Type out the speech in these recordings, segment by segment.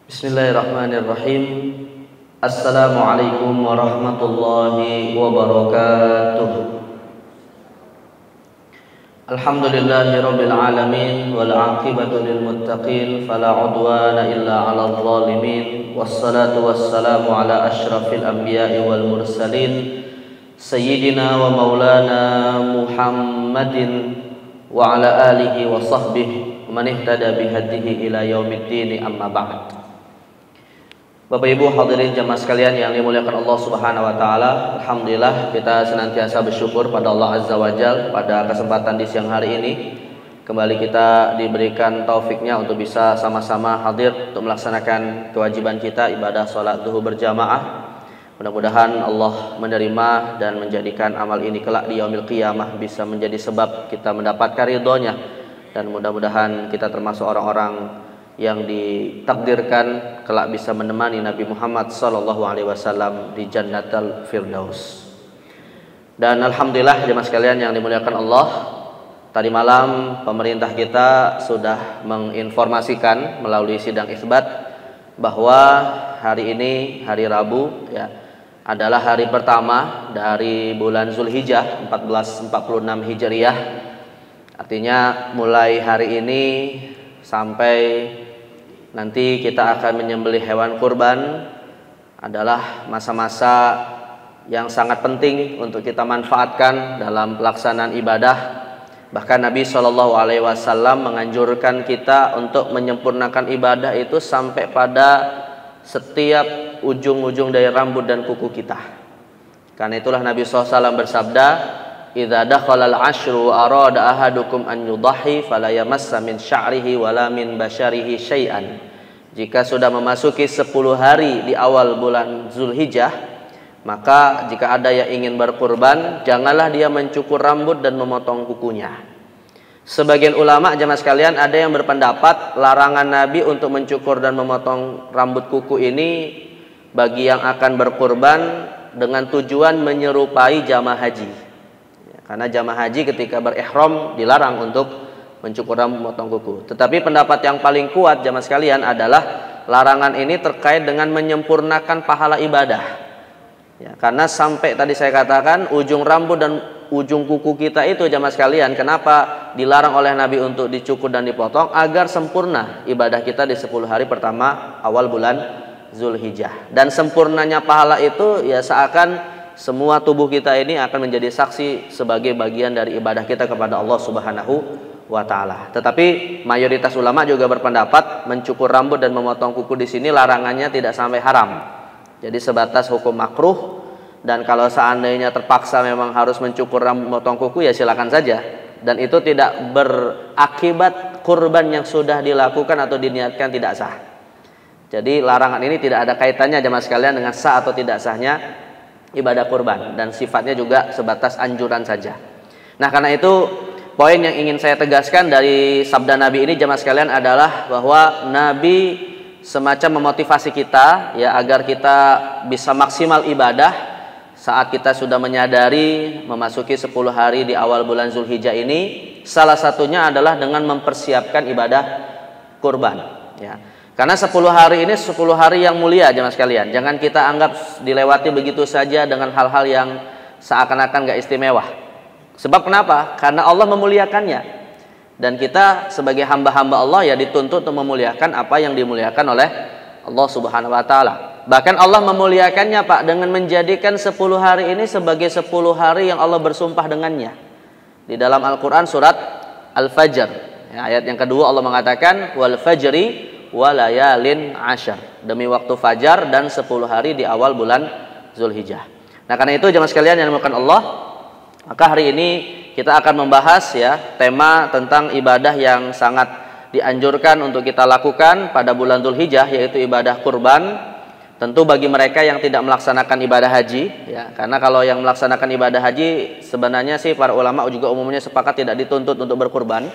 Bismillahirrahmanirrahim. Assalamualaikum warahmatullahi wabarakatuh. Alhamdulillahirabbil alamin wal 'aqibatu lil muttaqin fala 'udwana illa 'alal zalimin wassalatu wassalamu ala asyrafil anbiya'i wal mursalin sayyidina wa maulana Muhammadin wa ala alihi wa sahbihi man ihtada bihadihi ila yaumiddin, amma ba'd. Bapak Ibu hadirin jamaah sekalian yang dimuliakan Allah Subhanahu wa taala, alhamdulillah kita senantiasa bersyukur pada Allah Azza wa Jalla. Pada kesempatan di siang hari ini kembali kita diberikan taufiknya untuk bisa sama-sama hadir untuk melaksanakan kewajiban kita ibadah salat zuhur berjamaah. Mudah-mudahan Allah menerima dan menjadikan amal ini kelak di yaumil qiyamah bisa menjadi sebab kita mendapatkan ridhonya, dan mudah-mudahan kita termasuk orang-orang yang ditakdirkan kelak bisa menemani Nabi Muhammad SAW di Jannatul Firdaus. Dan alhamdulillah jemaah sekalian yang dimuliakan Allah, tadi malam pemerintah kita sudah menginformasikan melalui sidang isbat bahwa hari ini hari Rabu adalah hari pertama dari bulan Zulhijjah 1446 Hijriah. Artinya mulai hari ini sampai nanti kita akan menyembelih hewan kurban adalah masa-masa yang sangat penting untuk kita manfaatkan dalam pelaksanaan ibadah. Bahkan Nabi SAW menganjurkan kita untuk menyempurnakan ibadah itu sampai pada setiap ujung-ujung dari rambut dan kuku kita. Karena itulah Nabi SAW bersabda, "Idza dakhalal ashru arada ahadukum an yudhi fala yamassa min sya'rihi wala min basyarihi syai'an." Jika sudah memasuki 10 hari di awal bulan Zulhijjah, maka jika ada yang ingin berkurban, janganlah dia mencukur rambut dan memotong kukunya. Sebagian ulama jemaah sekalian ada yang berpendapat larangan Nabi untuk mencukur dan memotong rambut kuku ini bagi yang akan berkurban dengan tujuan menyerupai jamaah haji. Karena jamaah haji ketika berihram dilarang untuk mencukur rambut, memotong kuku. Tetapi pendapat yang paling kuat jamaah sekalian adalah larangan ini terkait dengan menyempurnakan pahala ibadah. Karena sampai tadi saya katakan ujung rambut dan ujung kuku kita itu jamaah sekalian, kenapa dilarang oleh Nabi untuk dicukur dan dipotong? Agar sempurna ibadah kita di 10 hari pertama awal bulan Zulhijjah. Dan sempurnanya pahala itu seakan semua tubuh kita ini akan menjadi saksi sebagai bagian dari ibadah kita kepada Allah Subhanahu wa taala. Tetapi mayoritas ulama juga berpendapat mencukur rambut dan memotong kuku di sini larangannya tidak sampai haram. Jadi sebatas hukum makruh. Dan kalau seandainya terpaksa memang harus mencukur rambut, memotong kuku, silakan saja. Dan itu tidak berakibat kurban yang sudah dilakukan atau diniatkan tidak sah. Jadi larangan ini tidak ada kaitannya jemaah sekalian dengan sah atau tidak sahnya ibadah kurban, dan sifatnya juga sebatas anjuran saja. Nah, karena itu poin yang ingin saya tegaskan dari sabda Nabi ini jemaah sekalian adalah bahwa Nabi semacam memotivasi kita agar kita bisa maksimal ibadah saat kita sudah menyadari memasuki 10 hari di awal bulan Zulhijjah ini. Salah satunya adalah dengan mempersiapkan ibadah kurban. Karena 10 hari ini 10 hari yang mulia jemaah sekalian. Jangan kita anggap dilewati begitu saja dengan hal-hal yang seakan-akan gak istimewa. Sebab kenapa? Karena Allah memuliakannya. Dan kita sebagai hamba-hamba Allah dituntut untuk memuliakan apa yang dimuliakan oleh Allah Subhanahu wa taala. Bahkan Allah memuliakannya Pak dengan menjadikan 10 hari ini sebagai 10 hari yang Allah bersumpah dengannya. Di dalam Al-Quran surat Al-Fajr ayat yang kedua Allah mengatakan wal fajri walayalin ashar, demi waktu fajar dan 10 hari di awal bulan Zulhijjah. Nah, karena itu jemaah sekalian yang dimuliakan Allah, maka hari ini kita akan membahas tema tentang ibadah yang sangat dianjurkan untuk kita lakukan pada bulan Zulhijjah, yaitu ibadah kurban. Tentu bagi mereka yang tidak melaksanakan ibadah haji, karena kalau yang melaksanakan ibadah haji sebenarnya para ulama juga umumnya sepakat tidak dituntut untuk berkurban.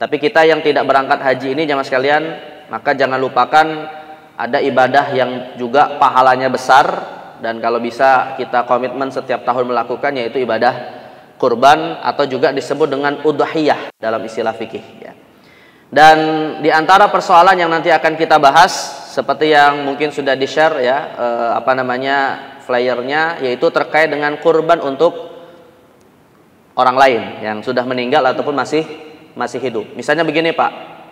Tapi kita yang tidak berangkat haji ini jemaah sekalian, maka jangan lupakan ada ibadah yang juga pahalanya besar, dan kalau bisa kita komitmen setiap tahun melakukan, yaitu ibadah kurban atau juga disebut dengan udhiyah dalam istilah fikih. Dan di antara persoalan yang nanti akan kita bahas seperti yang mungkin sudah di-share ya, flyernya, yaitu terkait dengan kurban untuk orang lain yang sudah meninggal ataupun masih hidup. Misalnya begini Pak,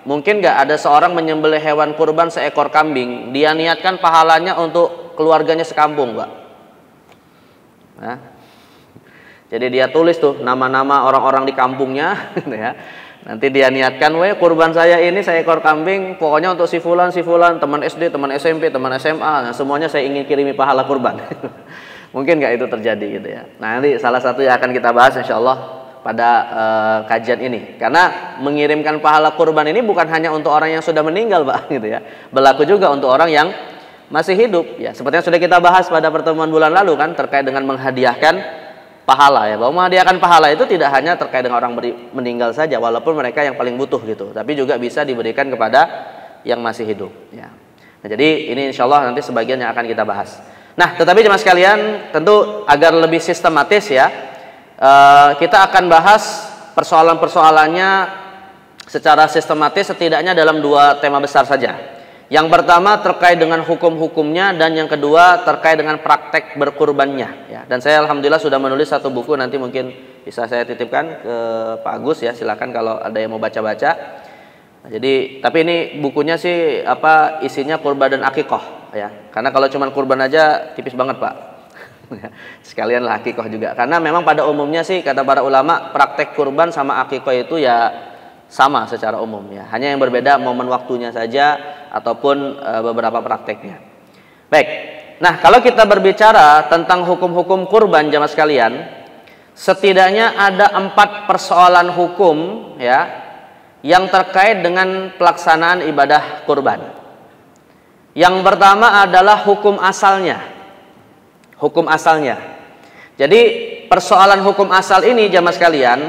mungkin nggak ada seorang menyembelih hewan kurban seekor kambing, dia niatkan pahalanya untuk keluarganya sekampung Pak. Nah, jadi dia tulis tuh nama-nama orang-orang di kampungnya ya. Nanti dia niatkan, kurban saya ini seekor kambing, pokoknya untuk si fulan, teman SD, teman SMP, teman SMA, nah, semuanya saya ingin kirimi pahala kurban. Mungkin nggak itu terjadi gitu ya. Nah, nanti salah satu yang akan kita bahas insya Allah pada kajian ini. Karena mengirimkan pahala kurban ini bukan hanya untuk orang yang sudah meninggal Pak, gitu ya. Berlaku juga untuk orang yang masih hidup. Ya, seperti yang sudah kita bahas pada pertemuan bulan lalu kan, terkait dengan menghadiahkan pahala ya, bahwa menghadiahkan pahala itu tidak hanya terkait dengan orang meninggal saja, walaupun mereka yang paling butuh gitu, tapi juga bisa diberikan kepada yang masih hidup ya. Nah, jadi ini insya Allah nanti sebagian yang akan kita bahas. Nah, tetapi jemaah sekalian, tentu agar lebih sistematis ya, kita akan bahas persoalan-persoalannya secara sistematis setidaknya dalam 2 tema besar saja. Yang pertama terkait dengan hukum-hukumnya, dan yang kedua terkait dengan praktek berkurbannya ya. Dan saya alhamdulillah sudah menulis 1 buku, nanti mungkin bisa saya titipkan ke Pak Agus ya, silakan kalau ada yang mau baca-baca. Nah, jadi tapi ini bukunya sih isinya kurban dan akikah ya. Karena kalau cuma kurban aja tipis banget Pak. Sekalian lah akikah juga. Karena memang pada umumnya sih kata para ulama, praktek kurban sama akikah itu ya sama secara umum ya, hanya yang berbeda momen waktunya saja ataupun beberapa prakteknya. Baik, nah kalau kita berbicara tentang hukum-hukum kurban jamaah sekalian, setidaknya ada 4 persoalan hukum ya yang terkait dengan pelaksanaan ibadah kurban. Yang pertama adalah hukum asalnya. Hukum asalnya. Jadi persoalan hukum asal ini jamaah sekalian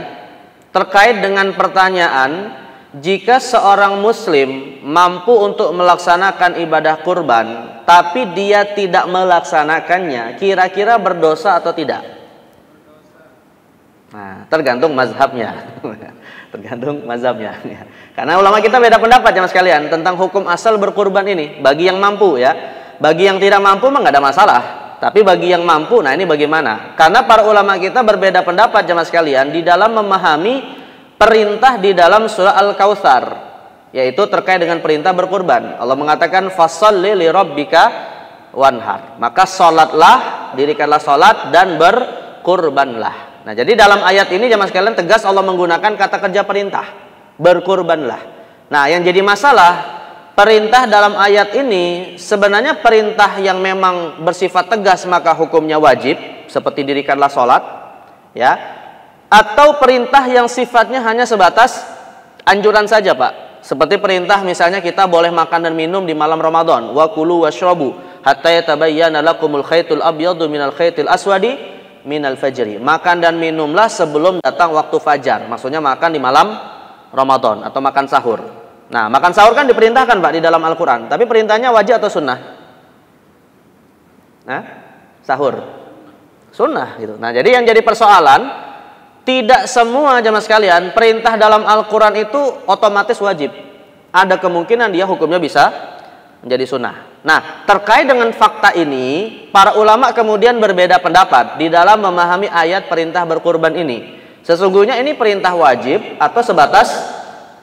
terkait dengan pertanyaan, jika seorang muslim mampu untuk melaksanakan ibadah kurban tapi dia tidak melaksanakannya, kira-kira berdosa atau tidak? Nah, tergantung mazhabnya. Tergantung mazhabnya. Karena ulama kita beda pendapat jemaah sekalian tentang hukum asal berkurban ini. Bagi yang mampu ya, bagi yang tidak mampu mah nggak ada masalah. Tapi bagi yang mampu, nah ini bagaimana? Karena para ulama kita berbeda pendapat jemaah sekalian di dalam memahami perintah di dalam surah Al-Kautsar, yaitu terkait dengan perintah berkurban. Allah mengatakan fasholli li rabbika wanhar. Maka salatlah, dirikanlah salat dan berkurbanlah. Nah, jadi dalam ayat ini jemaah sekalian tegas Allah menggunakan kata kerja perintah, berkurbanlah. Nah, yang jadi masalah perintah dalam ayat ini sebenarnya perintah yang memang bersifat tegas maka hukumnya wajib, seperti dirikanlah salat ya, atau perintah yang sifatnya hanya sebatas anjuran saja Pak, seperti perintah misalnya kita boleh makan dan minum di malam Ramadan, wa kulu washrabu hatta yatabayyana lakumul khaytul abyadu minal khaytil aswadi minal fajri. Makan dan minumlah sebelum datang waktu fajar, maksudnya makan di malam Ramadan atau makan sahur. Nah, makan sahur kan diperintahkan Pak di dalam Al-Quran, tapi perintahnya wajib atau sunnah? Nah, sahur sunnah gitu. Nah, jadi yang jadi persoalan, tidak semua jemaah sekalian perintah dalam Al-Quran itu otomatis wajib. Ada kemungkinan dia hukumnya bisa menjadi sunnah. Nah, terkait dengan fakta ini, para ulama kemudian berbeda pendapat di dalam memahami ayat perintah berkurban ini. Sesungguhnya ini perintah wajib atau sebatas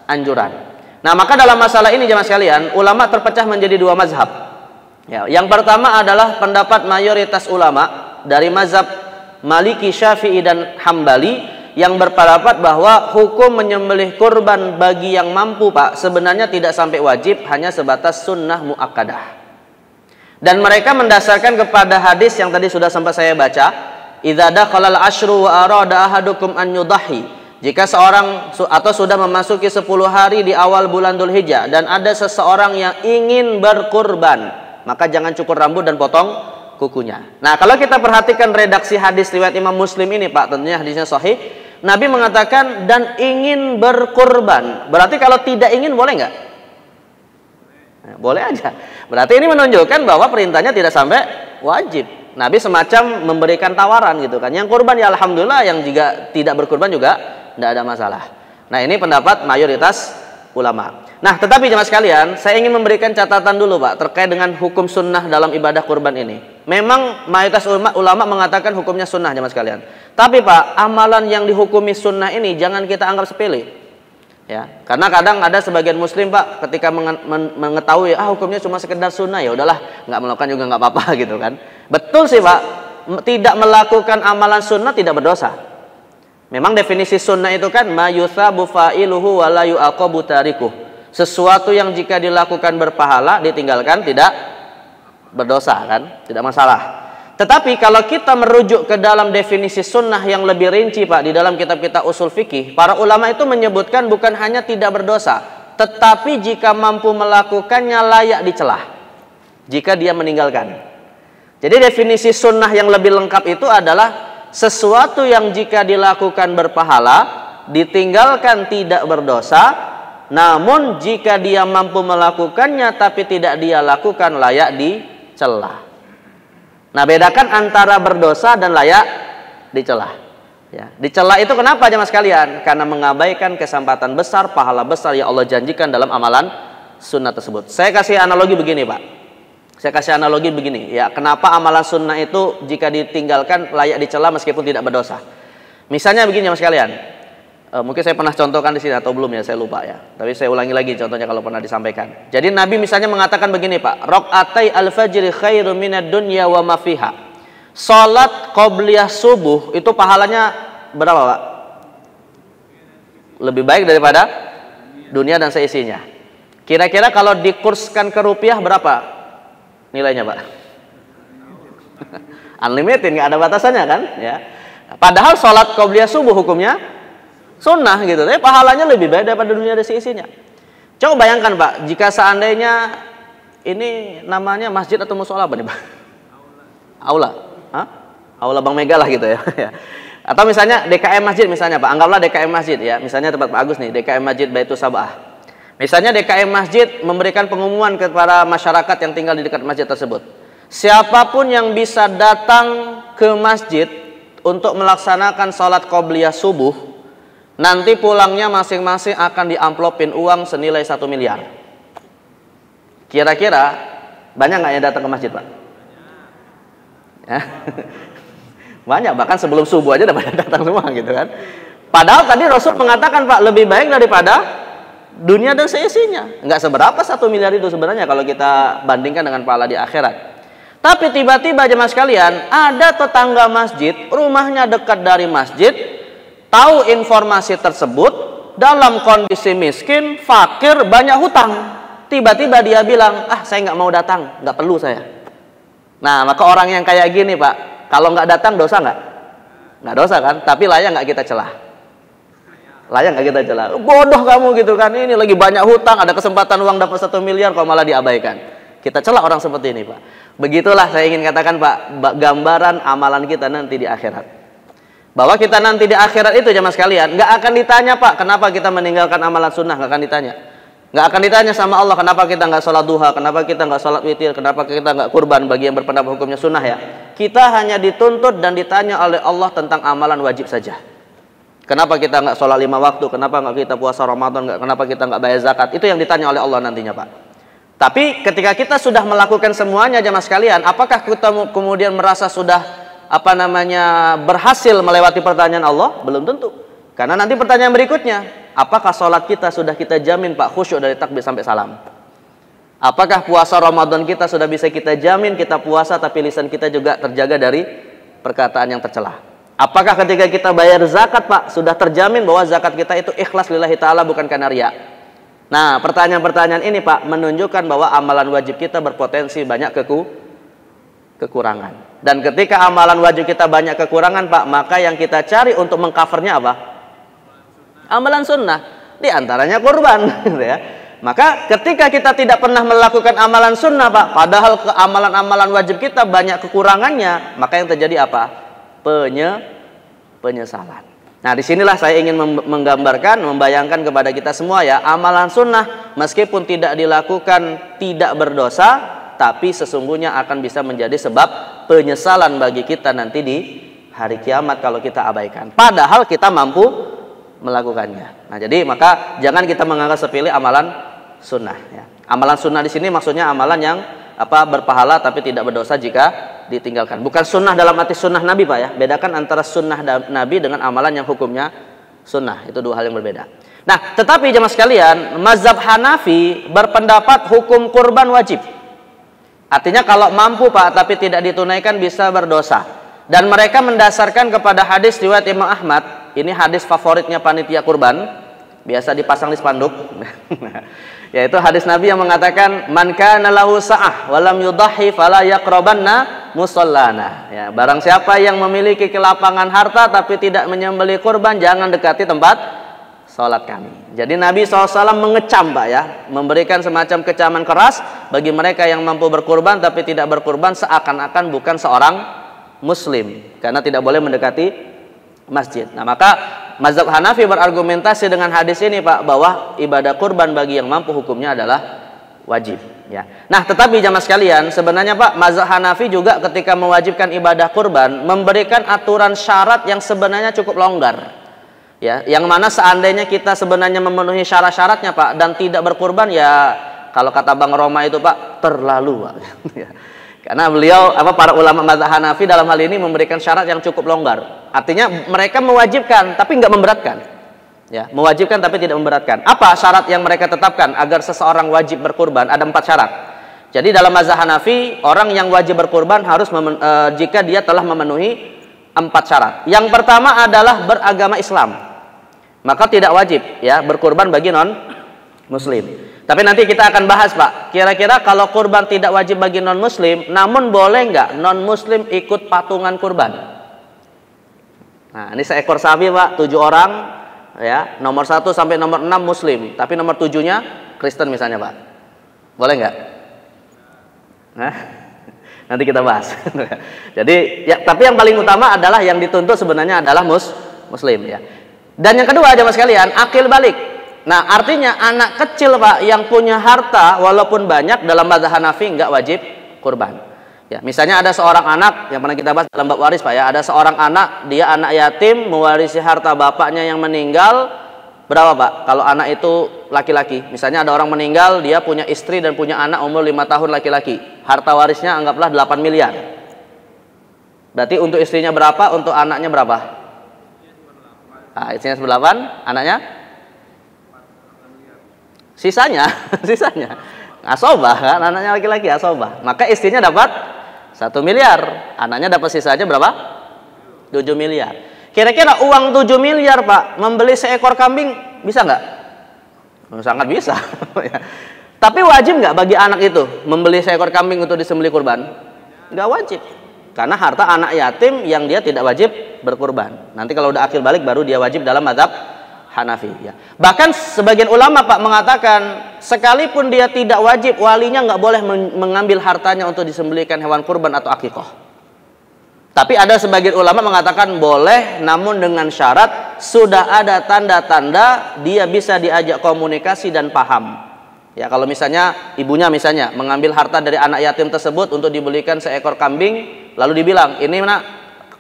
anjuran. Nah, maka dalam masalah ini jemaah sekalian, ulama terpecah menjadi 2 mazhab. Ya, yang pertama adalah pendapat mayoritas ulama dari mazhab Maliki, Syafi'i dan Hambali yang berpendapat bahwa hukum menyembelih kurban bagi yang mampu Pak sebenarnya tidak sampai wajib, hanya sebatas sunnah muakkadah. Dan mereka mendasarkan kepada hadis yang tadi sudah sempat saya baca, idza dakhalal asyru wa arada ahadukum an yudahi. Jika seorang atau sudah memasuki 10 hari di awal bulan Dzulhijjah dan ada seseorang yang ingin berkurban, maka jangan cukur rambut dan potong kukunya. Nah, kalau kita perhatikan redaksi hadis riwayat Imam Muslim ini Pak, tentunya hadisnya sahih. Nabi mengatakan dan ingin berkurban. Berarti kalau tidak ingin boleh nggak? Nah, boleh aja. Berarti ini menunjukkan bahwa perintahnya tidak sampai wajib. Nabi semacam memberikan tawaran gitu kan. Yang kurban ya alhamdulillah, yang juga tidak berkurban juga tidak ada masalah. Nah, ini pendapat mayoritas ulama. Nah, tetapi jemaah sekalian, saya ingin memberikan catatan dulu Pak terkait dengan hukum sunnah dalam ibadah kurban ini. Memang mayoritas ulama mengatakan hukumnya sunnah jemaah sekalian. Tapi Pak, amalan yang dihukumi sunnah ini jangan kita anggap sepele. Ya, karena kadang ada sebagian muslim Pak ketika mengetahui hukumnya cuma sekedar sunnah, ya udahlah, nggak melakukan juga nggak apa-apa gitu kan. Betul sih Pak, tidak melakukan amalan sunnah tidak berdosa. Memang definisi sunnah itu kan ma yutsabu fa'iluhu wa la yu'aqabu tarikuh. Sesuatu yang jika dilakukan berpahala, ditinggalkan tidak berdosa kan? Tidak masalah. Tetapi kalau kita merujuk ke dalam definisi sunnah yang lebih rinci Pak, di dalam kitab-kitab usul fikih, para ulama itu menyebutkan bukan hanya tidak berdosa, tetapi jika mampu melakukannya layak dicelah jika dia meninggalkan. Jadi definisi sunnah yang lebih lengkap itu adalah sesuatu yang jika dilakukan berpahala, ditinggalkan tidak berdosa, namun jika dia mampu melakukannya tapi tidak dia lakukan layak dicela. Nah, bedakan antara berdosa dan layak dicela. Ya, dicela itu kenapa jemaah sekalian? Karena mengabaikan kesempatan besar, pahala besar yang Allah janjikan dalam amalan sunnah tersebut. Saya kasih analogi begini Pak. Ya, kenapa amalan sunnah itu jika ditinggalkan layak dicela meskipun tidak berdosa? Misalnya begini jemaah sekalian. Mungkin saya pernah contohkan di sini atau belum ya, saya lupa ya. Tapi saya ulangi lagi contohnya kalau pernah disampaikan. Jadi Nabi misalnya mengatakan begini Pak, raqatai al-fajri khairu minad dunya wa ma fiha. Salat qobliyah subuh itu pahalanya berapa Pak? Lebih baik daripada dunia dan seisinya. Kira-kira kalau dikurskan ke rupiah berapa nilainya Pak? Unlimited, nggak ada batasannya kan? Ya. Padahal salat qobliyah subuh hukumnya sunnah gitu, tapi pahalanya lebih baik daripada dunia dan seisinya. Coba bayangkan Pak, jika seandainya ini namanya masjid atau musola apa nih Pak? Aula. Aula Bank Mega lah gitu ya. Atau misalnya DKM Masjid misalnya Pak, anggaplah DKM Masjid ya, misalnya tempat Pak Agus nih, DKM Masjid Baitus Sabah. Misalnya DKM Masjid memberikan pengumuman kepada masyarakat yang tinggal di dekat masjid tersebut. Siapapun yang bisa datang ke masjid untuk melaksanakan sholat qobliyah subuh, nanti pulangnya masing-masing akan diamplopin uang senilai 1 miliar. Kira-kira banyak nggak yang datang ke masjid Pak? Ya. Banyak, bahkan sebelum subuh aja udah datang semua gitu kan. Padahal tadi Rasul mengatakan Pak, lebih baik daripada dunia dan seisinya. Nggak seberapa 1 miliar itu sebenarnya kalau kita bandingkan dengan pahala di akhirat. Tapi tiba-tiba jemaah sekalian, ada tetangga masjid, rumahnya dekat dari masjid, tahu informasi tersebut, dalam kondisi miskin, fakir, banyak hutang. Tiba-tiba dia bilang, saya nggak mau datang, nggak perlu saya. Nah, maka orang yang kayak gini Pak, kalau nggak datang dosa nggak? Nggak dosa kan? Tapi layak nggak kita celah? Layak nggak kita celah? Bodoh kamu gitu kan, ini lagi banyak hutang, ada kesempatan uang dapat 1 miliar kok malah diabaikan. Kita celah orang seperti ini Pak. Begitulah saya ingin katakan Pak, gambaran amalan kita nanti di akhirat. Bahwa kita nanti di akhirat itu jemaah sekalian, nggak akan ditanya Pak, kenapa kita meninggalkan amalan sunnah, nggak akan ditanya. Nggak akan ditanya sama Allah, kenapa kita nggak sholat duha, kenapa kita nggak sholat witir, kenapa kita nggak kurban bagi yang berpendapat hukumnya sunnah ya. Kita hanya dituntut dan ditanya oleh Allah tentang amalan wajib saja. Kenapa kita nggak sholat 5 waktu? Kenapa nggak kita puasa Ramadan? Kenapa kita nggak bayar zakat? Itu yang ditanya oleh Allah nantinya Pak. Tapi ketika kita sudah melakukan semuanya jemaah sekalian, apakah kita kemudian merasa sudah berhasil melewati pertanyaan Allah? Belum tentu. Karena nanti pertanyaan berikutnya, apakah sholat kita sudah kita jamin Pak khusyuk dari takbir sampai salam? Apakah puasa Ramadan kita sudah bisa kita jamin kita puasa tapi lisan kita juga terjaga dari perkataan yang tercela? Apakah ketika kita bayar zakat Pak, sudah terjamin bahwa zakat kita itu ikhlas lillahi ta'ala bukan karena riya? Nah, pertanyaan-pertanyaan ini Pak menunjukkan bahwa amalan wajib kita berpotensi banyak kekurangan. Dan ketika amalan wajib kita banyak kekurangan Pak, maka yang kita cari untuk mengcovernya apa? Amalan sunnah. Di antaranya kurban gitu ya. Maka ketika kita tidak pernah melakukan amalan sunnah Pak, padahal amalan-amalan wajib kita banyak kekurangannya, maka yang terjadi apa? Penyesalan. Nah, disinilah saya ingin menggambarkan, membayangkan kepada kita semua ya, amalan sunnah meskipun tidak dilakukan tidak berdosa, tapi sesungguhnya akan bisa menjadi sebab penyesalan bagi kita nanti di hari kiamat kalau kita abaikan. Padahal kita mampu melakukannya. Nah, jadi maka jangan kita menganggap sepele amalan sunnah. Ya. Amalan sunnah di sini maksudnya amalan yang berpahala tapi tidak berdosa jika ditinggalkan. Bukan sunnah dalam arti sunnah Nabi, Pak ya. Bedakan antara sunnah Nabi dengan amalan yang hukumnya sunnah. Itu dua hal yang berbeda. Nah, tetapi jemaah sekalian, mazhab Hanafi berpendapat hukum kurban wajib. Artinya kalau mampu Pak tapi tidak ditunaikan bisa berdosa. Dan mereka mendasarkan kepada hadis riwayat Imam Ahmad. Ini hadis favoritnya panitia kurban, biasa dipasang di spanduk. Yaitu hadis Nabi yang mengatakan, "Man kana lahu sa'ah wa lam yudahhi fala yaqrabanna musallana." Ya, barang siapa yang memiliki kelapangan harta tapi tidak menyembelih kurban, jangan dekati tempat salat kami. Jadi Nabi SAW mengecam, Pak ya, memberikan semacam kecaman keras bagi mereka yang mampu berkurban tapi tidak berkurban, seakan-akan bukan seorang muslim karena tidak boleh mendekati masjid. Nah, maka mazhab Hanafi berargumentasi dengan hadis ini, Pak, bahwa ibadah kurban bagi yang mampu hukumnya adalah wajib, ya. Nah, tetapi jamaah sekalian, sebenarnya Pak, mazhab Hanafi juga ketika mewajibkan ibadah kurban memberikan aturan syarat yang sebenarnya cukup longgar. Ya, yang mana seandainya kita sebenarnya memenuhi syarat-syaratnya, Pak, dan tidak berkurban, ya kalau kata Bang Roma itu, Pak, terlalu, Pak. Karena beliau para ulama mazhab Hanafi dalam hal ini memberikan syarat yang cukup longgar. Artinya mereka mewajibkan tapi nggak memberatkan. Ya, mewajibkan tapi tidak memberatkan. Apa syarat yang mereka tetapkan agar seseorang wajib berkurban? Ada 4 syarat. Jadi dalam mazhab Hanafi, orang yang wajib berkurban harus jika dia telah memenuhi 4 syarat. Yang pertama adalah beragama Islam. Maka tidak wajib ya berkurban bagi non muslim. Tapi nanti kita akan bahas, Pak, kira-kira kalau kurban tidak wajib bagi non muslim, namun boleh nggak non muslim ikut patungan kurban? Nah, ini seekor sapi, Pak, 7 orang ya, nomor 1 sampai nomor 6 muslim, tapi nomor 7-nya Kristen misalnya, Pak. Boleh nggak? Nah, nanti kita bahas. Jadi ya, tapi yang paling utama adalah yang dituntut sebenarnya adalah muslim ya. Dan yang kedua, jemaah sekalian, akil balik. Nah, artinya anak kecil, Pak, yang punya harta walaupun banyak dalam mazhab Hanafi nggak wajib kurban. Ya, misalnya ada seorang anak yang pernah kita bahas dalam bab waris, Pak ya. Ada seorang anak, dia anak yatim mewarisi harta bapaknya yang meninggal. Berapa, Pak? Kalau anak itu laki-laki. Misalnya ada orang meninggal, dia punya istri dan punya anak umur 5 tahun laki-laki. Harta warisnya anggaplah 8 miliar. Berarti untuk istrinya berapa, untuk anaknya berapa? Nah, istrinya 8, anaknya sisanya asobah kan, anaknya laki-laki asobah. Maka istrinya dapat 1 miliar, anaknya dapat sisanya berapa? 7 miliar. Kira-kira uang 7 miliar, Pak, membeli seekor kambing bisa nggak? Sangat bisa. Tapi wajib nggak bagi anak itu membeli seekor kambing untuk disembelih kurban? Nggak wajib. Karena harta anak yatim yang dia tidak wajib berkurban. Nanti kalau udah akil balik baru dia wajib dalam mazhab Hanafi ya. Bahkan sebagian ulama, Pak, mengatakan sekalipun dia tidak wajib, walinya nggak boleh mengambil hartanya untuk disembelihkan hewan kurban atau akikah. Tapi ada sebagian ulama mengatakan boleh, namun dengan syarat sudah ada tanda-tanda dia bisa diajak komunikasi dan paham. Ya, kalau misalnya ibunya misalnya mengambil harta dari anak yatim tersebut untuk dibelikan seekor kambing, lalu dibilang, "Ini nak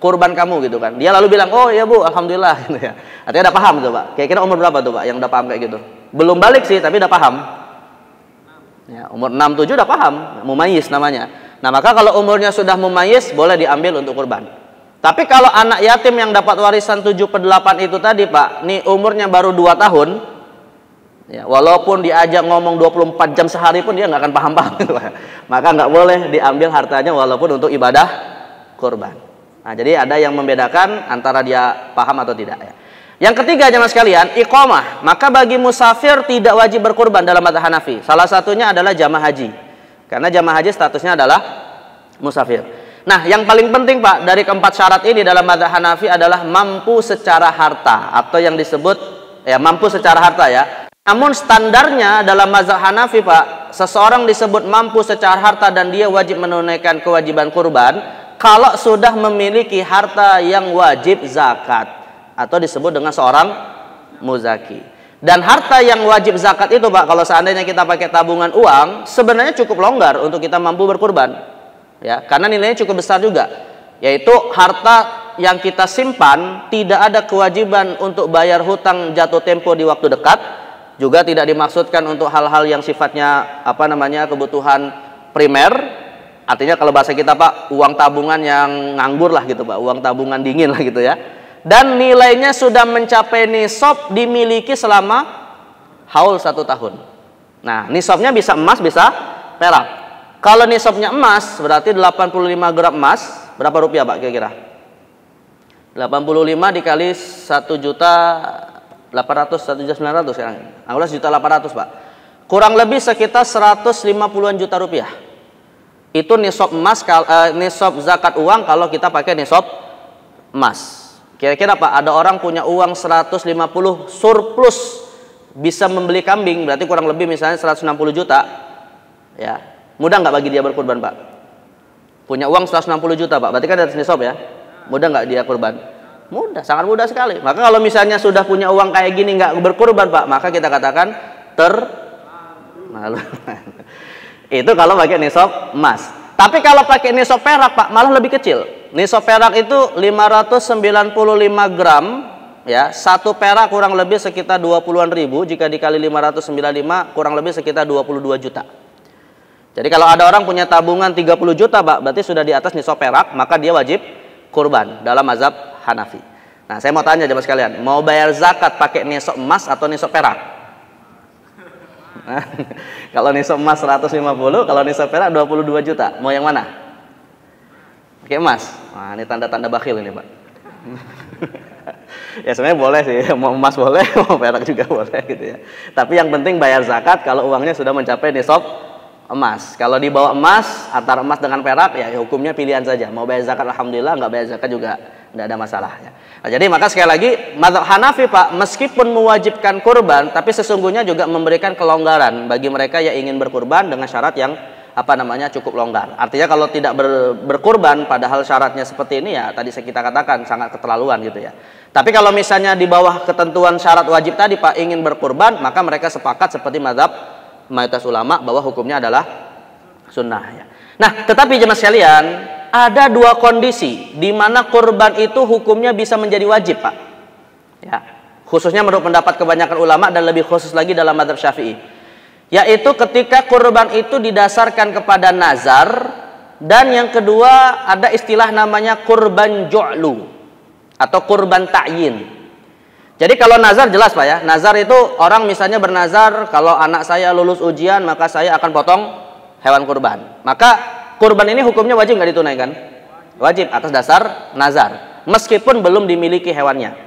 kurban kamu," gitu kan. Dia lalu bilang, "Oh ya Bu, alhamdulillah," gitu ya. Artinya udah paham tuh, Pak. Kira-kira umur berapa tuh, Pak, yang udah paham kayak gitu? Belum balik sih, tapi udah paham. Ya, umur 6, 7 udah paham, mumayyiz namanya. Nah, maka kalau umurnya sudah mumayyiz, boleh diambil untuk kurban. Tapi kalau anak yatim yang dapat warisan 7/8 itu tadi, Pak, nih umurnya baru 2 tahun, ya, walaupun diajak ngomong 24 jam sehari pun dia nggak akan paham-paham gitu, Pak. Maka nggak boleh diambil hartanya walaupun untuk ibadah kurban. Nah, jadi ada yang membedakan antara dia paham atau tidak ya. Yang ketiga, jemaah sekalian, iqamah. Maka bagi musafir tidak wajib berkurban dalam mazhab Hanafi. Salah satunya adalah jamaah haji. Karena jamaah haji statusnya adalah musafir. Nah, yang paling penting, Pak, dari keempat syarat ini dalam mazhab Hanafi adalah mampu secara harta atau yang disebut ya mampu secara harta ya. Namun standarnya dalam mazhab Hanafi, Pak, seseorang disebut mampu secara harta dan dia wajib menunaikan kewajiban kurban kalau sudah memiliki harta yang wajib zakat atau disebut dengan seorang muzaki. Dan harta yang wajib zakat itu, Pak, kalau seandainya kita pakai tabungan uang, sebenarnya cukup longgar untuk kita mampu berkurban. Ya, karena nilainya cukup besar juga, yaitu harta yang kita simpan, tidak ada kewajiban untuk bayar hutang jatuh tempo di waktu dekat, juga tidak dimaksudkan untuk hal-hal yang sifatnya kebutuhan primer. Artinya kalau bahasa kita Pak, uang tabungan yang nganggur lah gitu Pak, uang tabungan dingin lah gitu ya. Dan nilainya sudah mencapai nisab, dimiliki selama haul 1 tahun. Nah, nisabnya bisa emas, bisa perak. Kalau nisabnya emas, berarti 85 gram emas, berapa rupiah Pak kira-kira? 85 dikali 1.800.000, 1.900.000 sekarang. Anggaplah 1.800.000 Pak. Kurang lebih sekitar 150-an juta rupiah. Itu nisab emas, nisab zakat uang kalau kita pakai nisab emas. Kira-kira Pak, ada orang punya uang 150 surplus bisa membeli kambing, berarti kurang lebih misalnya 160 juta. Ya, mudah nggak bagi dia berkurban Pak? Punya uang 160 juta Pak, berarti kan ada nisab ya. Mudah nggak dia kurban? Mudah, sangat mudah sekali. Maka kalau misalnya sudah punya uang kayak gini nggak berkurban Pak, maka kita katakan termalu. Itu kalau pakai nisab emas. Tapi kalau pakai nisab perak Pak, malah lebih kecil. Nisab perak itu 595 gram, ya. Satu perak kurang lebih sekitar 20-an ribu. Jika dikali 595 kurang lebih sekitar 22 juta. Jadi kalau ada orang punya tabungan 30 juta Pak, berarti sudah di atas nisab perak, maka dia wajib kurban dalam mazhab Hanafi. Nah, saya mau tanya jemaah sekalian, mau bayar zakat pakai nisab emas atau nisab perak? Kalau nisab emas 150, kalau nisab perak 22 juta. Mau yang mana? Pakai emas. Wah, ini tanda-tanda bakhil ini Pak. Ya sebenarnya boleh sih, mau emas boleh, mau perak juga boleh gitu ya. Tapi yang penting bayar zakat kalau uangnya sudah mencapai nisab emas. Kalau dibawa emas, antara emas dengan perak, ya hukumnya pilihan saja. Mau bayar zakat alhamdulillah, nggak bayar zakat juga nggak ada masalah ya. Nah, jadi maka sekali lagi mazhab Hanafi Pak, meskipun mewajibkan kurban, tapi sesungguhnya juga memberikan kelonggaran bagi mereka yang ingin berkurban dengan syarat yang cukup longgar. Artinya kalau tidak berkurban padahal syaratnya seperti ini, ya tadi kita katakan sangat keterlaluan gitu ya. Tapi kalau misalnya di bawah ketentuan syarat wajib tadi Pak ingin berkurban, maka mereka sepakat seperti mazhab mayoritas ulama bahwa hukumnya adalah sunnah ya. Nah, tetapi jemaah sekalian, ada dua kondisi di mana kurban itu hukumnya bisa menjadi wajib Pak. Ya, khususnya menurut pendapat kebanyakan ulama dan lebih khusus lagi dalam mazhab Syafi'i. Yaitu ketika kurban itu didasarkan kepada nazar, dan yang kedua ada istilah namanya kurban ju'lu atau kurban ta'yin. Jadi kalau nazar jelas Pak ya, nazar itu orang misalnya bernazar kalau anak saya lulus ujian maka saya akan potong hewan kurban. Maka kurban ini hukumnya wajib nggak ditunaikan? Wajib atas dasar nazar, meskipun belum dimiliki hewannya.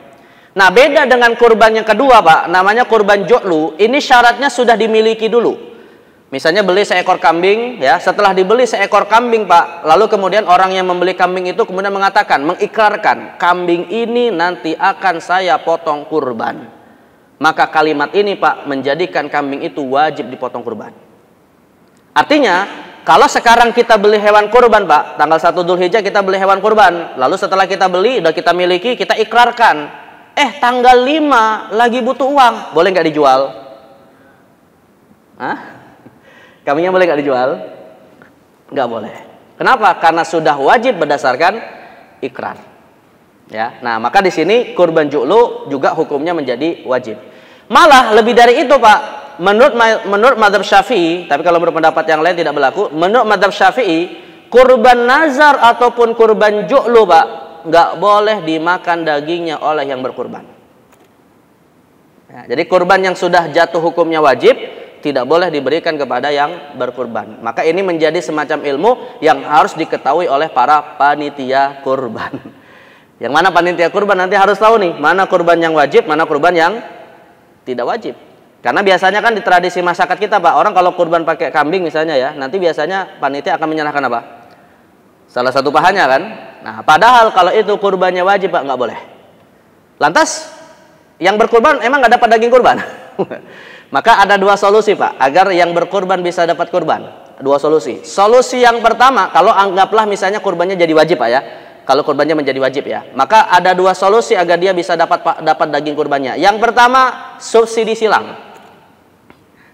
Nah, beda dengan kurban yang kedua Pak, namanya kurban ju'lu. Ini syaratnya sudah dimiliki dulu. Misalnya beli seekor kambing ya, setelah dibeli seekor kambing Pak, lalu kemudian orang yang membeli kambing itu kemudian mengatakan, mengikrarkan, kambing ini nanti akan saya potong kurban. Maka kalimat ini Pak menjadikan kambing itu wajib dipotong kurban. Artinya, kalau sekarang kita beli hewan kurban Pak, tanggal 1 Dzulhijjah kita beli hewan kurban, lalu setelah kita beli, udah kita miliki, kita ikrarkan, tanggal 5 lagi butuh uang, boleh nggak dijual? Hah? Kambingnya boleh nggak dijual? Nggak boleh. Kenapa? Karena sudah wajib berdasarkan ikrar. Ya, nah maka di sini kurban ju'lu juga hukumnya menjadi wajib. Malah lebih dari itu Pak, menurut mazhab Syafi'i, tapi kalau menurut pendapat yang lain tidak berlaku. Menurut mazhab Syafi'i, kurban nazar ataupun kurban ju'lu Pak, nggak boleh dimakan dagingnya oleh yang berkurban. Ya, jadi kurban yang sudah jatuh hukumnya wajib tidak boleh diberikan kepada yang berkurban. Maka ini menjadi semacam ilmu yang harus diketahui oleh para panitia kurban. Yang mana panitia kurban nanti harus tahu nih, mana kurban yang wajib, mana kurban yang tidak wajib. Karena biasanya kan di tradisi masyarakat kita Pak, orang kalau kurban pakai kambing misalnya ya, nanti biasanya panitia akan menyerahkan apa? Salah satu pahanya kan. Nah, padahal kalau itu kurbannya wajib Pak, nggak boleh. Lantas yang berkurban emang nggak dapat daging kurban? Maka ada dua solusi Pak, agar yang berkurban bisa dapat kurban. Dua solusi. Solusi yang pertama, kalau anggaplah misalnya kurbannya jadi wajib Pak ya. Kalau kurbannya menjadi wajib ya, maka ada dua solusi agar dia bisa dapat daging kurbannya. Yang pertama, subsidi silang.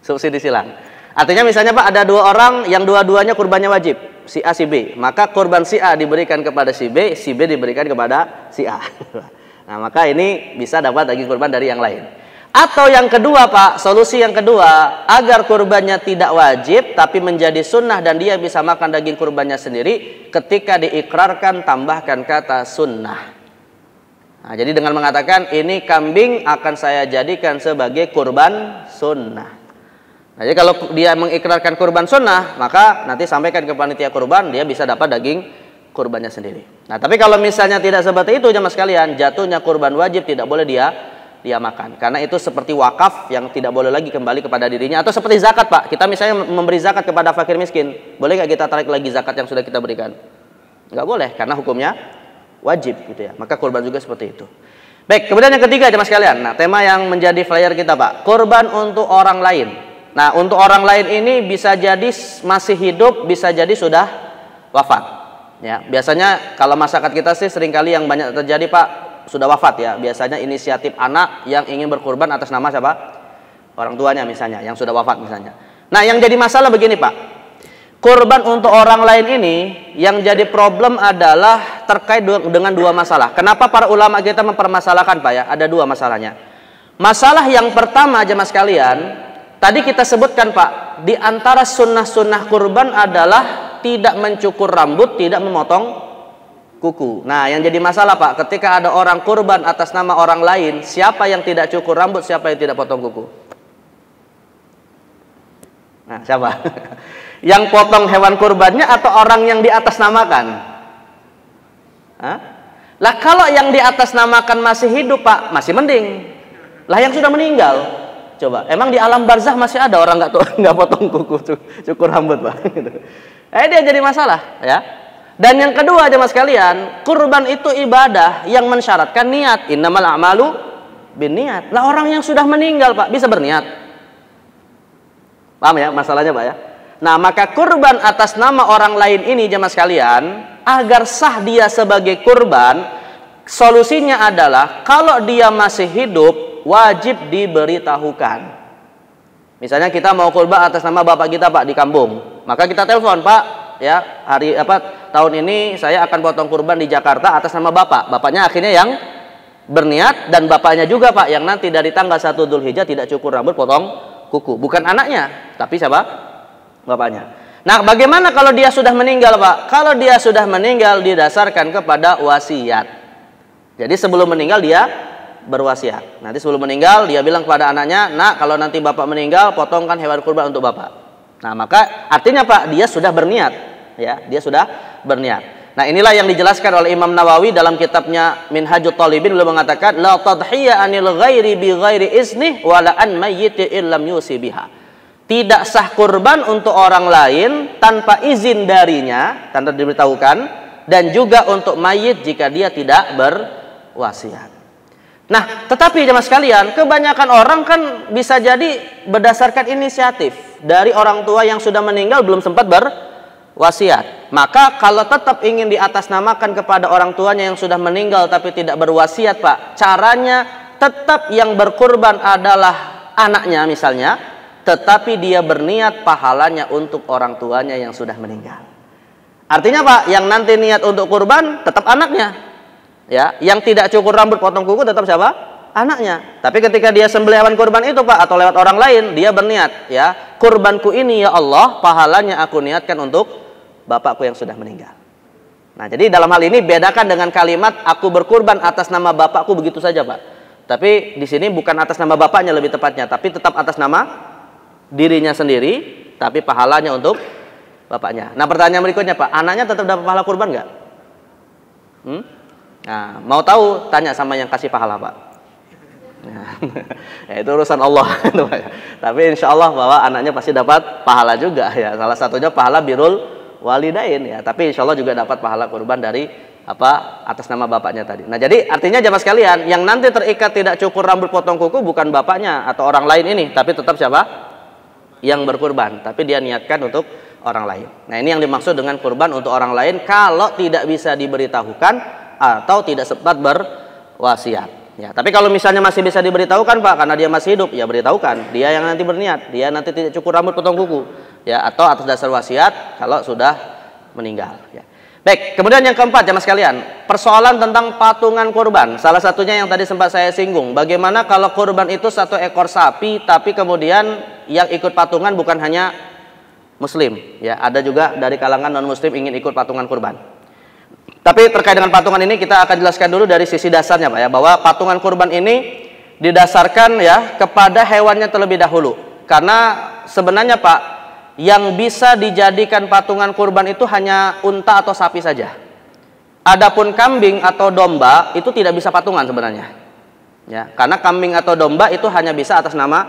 Subsidi silang. Artinya misalnya Pak ada dua orang yang dua-duanya kurbannya wajib. si A, si B. Maka kurban si A diberikan kepada si B diberikan kepada si A. Nah, maka ini bisa dapat daging kurban dari yang lain. Atau yang kedua Pak, solusi yang kedua, agar kurbannya tidak wajib tapi menjadi sunnah dan dia bisa makan daging kurbannya sendiri, ketika diikrarkan tambahkan kata sunnah. Nah, jadi dengan mengatakan ini kambing akan saya jadikan sebagai kurban sunnah. Nah, jadi kalau dia mengikrarkan kurban sunnah, maka nanti sampaikan ke panitia kurban, dia bisa dapat daging kurbannya sendiri. Nah, tapi kalau misalnya tidak seperti itu jemaah sekalian, jatuhnya kurban wajib tidak boleh dia makan, karena itu seperti wakaf yang tidak boleh lagi kembali kepada dirinya. Atau seperti zakat Pak, kita misalnya memberi zakat kepada fakir miskin, boleh nggak kita tarik lagi zakat yang sudah kita berikan? Nggak boleh, karena hukumnya wajib gitu ya. Maka kurban juga seperti itu. Baik, kemudian yang ketiga jemaah sekalian, nah tema yang menjadi flyer kita Pak, kurban untuk orang lain. Nah, untuk orang lain ini bisa jadi masih hidup, bisa jadi sudah wafat ya. Biasanya kalau masyarakat kita sih seringkali yang banyak terjadi Pak, sudah wafat ya. Biasanya inisiatif anak yang ingin berkurban atas nama siapa? Orang tuanya misalnya, yang sudah wafat misalnya. Nah, yang jadi masalah begini Pak, kurban untuk orang lain ini yang jadi problem adalah terkait dengan dua masalah. Kenapa para ulama kita mempermasalahkan Pak ya? Ada dua masalahnya. Masalah yang pertama jemaah sekalian, tadi kita sebutkan Pak, di antara sunnah-sunnah kurban adalah tidak mencukur rambut, tidak memotong kuku. Nah, yang jadi masalah Pak, ketika ada orang kurban atas nama orang lain, siapa yang tidak cukur rambut, siapa yang tidak potong kuku? Nah, siapa? Yang potong hewan kurbannya atau orang yang diatasnamakan? Hah? Lah kalau yang diatasnamakan masih hidup Pak, masih mending. Lah yang sudah meninggal, coba, emang di alam barzah masih ada orang nggak potong kuku, cukur rambut Pak? Dia jadi masalah ya. Dan yang kedua jemaah sekalian, kurban itu ibadah yang mensyaratkan niat. Innamal a'malu binniat. Lah orang yang sudah meninggal Pak bisa berniat. Paham ya masalahnya Pak ya? Nah, maka kurban atas nama orang lain ini jemaah sekalian, agar sah dia sebagai kurban, solusinya adalah kalau dia masih hidup wajib diberitahukan. Misalnya kita mau kurban atas nama bapak kita Pak di kampung, maka kita telepon, Pak ya, hari tahun ini saya akan potong kurban di Jakarta atas nama bapak. Bapaknya akhirnya yang berniat, dan bapaknya juga Pak yang nanti dari tanggal 1 Dzulhijjah tidak cukur rambut, potong kuku. Bukan anaknya, tapi siapa? Bapaknya. Nah, bagaimana kalau dia sudah meninggal Pak? Kalau dia sudah meninggal didasarkan kepada wasiat. Jadi sebelum meninggal dia berwasiat. Nanti sebelum meninggal dia bilang kepada anaknya, "Nak, kalau nanti bapak meninggal potongkan hewan kurban untuk bapak." Nah, maka artinya Pak, dia sudah berniat ya, dia sudah berniat. Nah, inilah yang dijelaskan oleh Imam Nawawi dalam kitabnya Minhajut Talibin. Beliau mengatakan, "La tadhiya anil ghairi bi ghairi iznih wa la an mayyiti illam yusi biha." Tidak sah kurban untuk orang lain tanpa izin darinya, tanpa diberitahukan, dan juga untuk mayit jika dia tidak berwasiat. Nah, tetapi jemaah sekalian, kebanyakan orang kan bisa jadi berdasarkan inisiatif dari orang tua yang sudah meninggal belum sempat berwasiat. Maka kalau tetap ingin diatasnamakan kepada orang tuanya yang sudah meninggal tapi tidak berwasiat Pak, caranya tetap yang berkurban adalah anaknya misalnya, tetapi dia berniat pahalanya untuk orang tuanya yang sudah meninggal. Artinya Pak, yang nanti niat untuk kurban tetap anaknya. Ya, yang tidak cukur rambut, potong kuku tetap siapa? Anaknya. Tapi ketika dia sembelih hewan kurban itu Pak, atau lewat orang lain, dia berniat, ya, kurbanku ini ya Allah, pahalanya aku niatkan untuk bapakku yang sudah meninggal. Nah, jadi dalam hal ini bedakan dengan kalimat aku berkurban atas nama bapakku begitu saja Pak. Tapi di sini bukan atas nama bapaknya lebih tepatnya, tapi tetap atas nama dirinya sendiri, tapi pahalanya untuk bapaknya. Nah, pertanyaan berikutnya Pak, anaknya tetap dapat pahala kurban nggak? Nah, mau tahu tanya sama yang kasih pahala Pak. Nah, ya, itu urusan Allah. Tapi insya Allah bahwa anaknya pasti dapat pahala juga ya. Salah satunya pahala birrul walidain ya. Tapi insya Allah juga dapat pahala kurban dari atas nama bapaknya tadi. Nah, jadi artinya jemaah sekalian, yang nanti terikat tidak cukur rambut, potong kuku bukan bapaknya atau orang lain ini, tapi tetap siapa? Yang berkurban, tapi dia niatkan untuk orang lain. Nah, ini yang dimaksud dengan kurban untuk orang lain kalau tidak bisa diberitahukan atau tidak sempat berwasiat. Ya, tapi kalau misalnya masih bisa diberitahukan Pak, karena dia masih hidup, ya beritahukan. Dia yang nanti berniat, dia nanti tidak cukur rambut, potong kuku. Ya, atau atas dasar wasiat kalau sudah meninggal. Ya. Baik, kemudian yang keempat jamaah sekalian, persoalan tentang patungan kurban. Salah satunya yang tadi sempat saya singgung, bagaimana kalau kurban itu 1 ekor sapi, tapi kemudian yang ikut patungan bukan hanya muslim, ya, ada juga dari kalangan non muslim ingin ikut patungan kurban. Tapi terkait dengan patungan ini kita akan jelaskan dulu dari sisi dasarnya Pak ya, bahwa patungan kurban ini didasarkan ya kepada hewannya terlebih dahulu. Karena sebenarnya Pak, yang bisa dijadikan patungan kurban itu hanya unta atau sapi saja. Adapun kambing atau domba itu tidak bisa patungan sebenarnya. Ya, karena kambing atau domba itu hanya bisa atas nama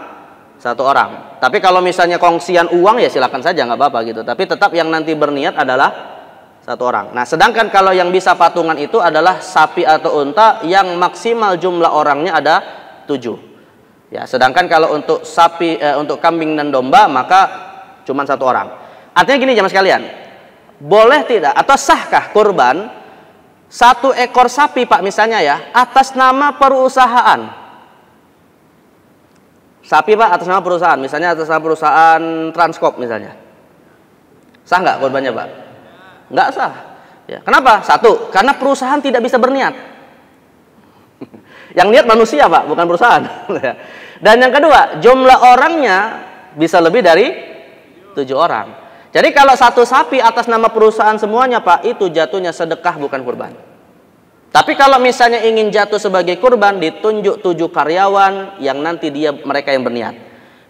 1 orang. Tapi kalau misalnya kongsian uang ya silakan saja, nggak apa-apa gitu. Tapi tetap yang nanti berniat adalah 1 orang. Nah, sedangkan kalau yang bisa patungan itu adalah sapi atau unta yang maksimal jumlah orangnya ada 7. Ya, sedangkan kalau untuk sapi, untuk kambing dan domba maka cuma 1 orang. Artinya gini jamaah sekalian, boleh tidak atau sahkah kurban 1 ekor sapi Pak misalnya ya atas nama perusahaan? Sapi Pak atas nama perusahaan, misalnya atas nama perusahaan Transkop misalnya. Sah nggak kurbannya Pak? Nggak sah. Ya, kenapa? 1, karena perusahaan tidak bisa berniat. Yang niat manusia Pak, bukan perusahaan. Dan yang kedua, jumlah orangnya bisa lebih dari 7 orang. Jadi kalau 1 sapi atas nama perusahaan semuanya Pak, itu jatuhnya sedekah bukan kurban. Tapi kalau misalnya ingin jatuh sebagai kurban, ditunjuk 7 karyawan yang nanti mereka yang berniat.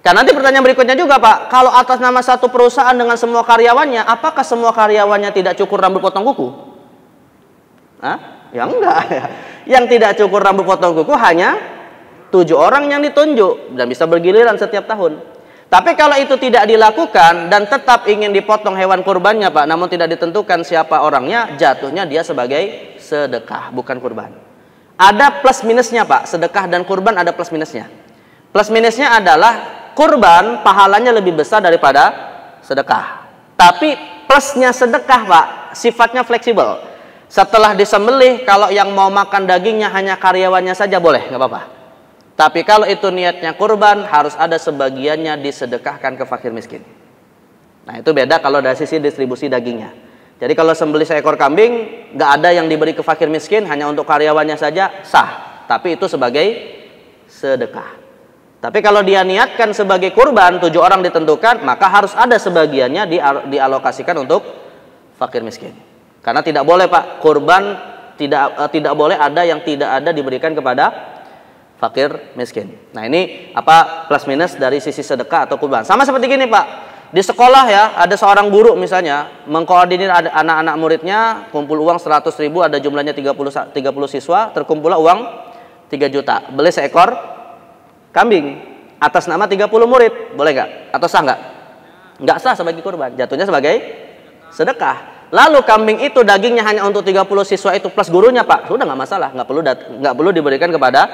Karena nanti pertanyaan berikutnya juga Pak, kalau atas nama 1 perusahaan dengan semua karyawannya, apakah semua karyawannya tidak cukur rambut potong kuku? Hah? Ya enggak. Yang tidak cukur rambut potong kuku hanya 7 orang yang ditunjuk dan bisa bergiliran setiap tahun. Tapi kalau itu tidak dilakukan dan tetap ingin dipotong hewan kurbannya Pak, namun tidak ditentukan siapa orangnya, jatuhnya dia sebagai sedekah, bukan kurban. Ada plus minusnya Pak, sedekah dan kurban ada plus minusnya. Plus minusnya adalah kurban pahalanya lebih besar daripada sedekah. Tapi plusnya sedekah Pak, sifatnya fleksibel. Setelah disembelih, kalau yang mau makan dagingnya hanya karyawannya saja boleh, nggak apa-apa. Tapi kalau itu niatnya kurban, harus ada sebagiannya disedekahkan ke fakir miskin. Nah itu beda kalau dari sisi distribusi dagingnya. Jadi kalau sembelih seekor kambing, nggak ada yang diberi ke fakir miskin, hanya untuk karyawannya saja, sah. Tapi itu sebagai sedekah. Tapi kalau dia niatkan sebagai kurban, 7 orang ditentukan, maka harus ada sebagiannya dialokasikan untuk fakir miskin. Karena tidak boleh Pak, kurban tidak boleh ada yang tidak ada diberikan kepada fakir miskin. Nah ini apa plus minus dari sisi sedekah atau kurban. Sama seperti gini Pak, di sekolah ya ada seorang guru misalnya mengkoordinir anak-anak muridnya, kumpul uang 100.000, ada jumlahnya 30 siswa, terkumpullah uang 3 juta, beli seekor kambing atas nama 30 murid, boleh nggak? Atau sah nggak? Nggak sah sebagai kurban, jatuhnya sebagai sedekah. Lalu kambing itu dagingnya hanya untuk 30 siswa itu plus gurunya Pak, sudah nggak masalah, nggak perlu diberikan kepada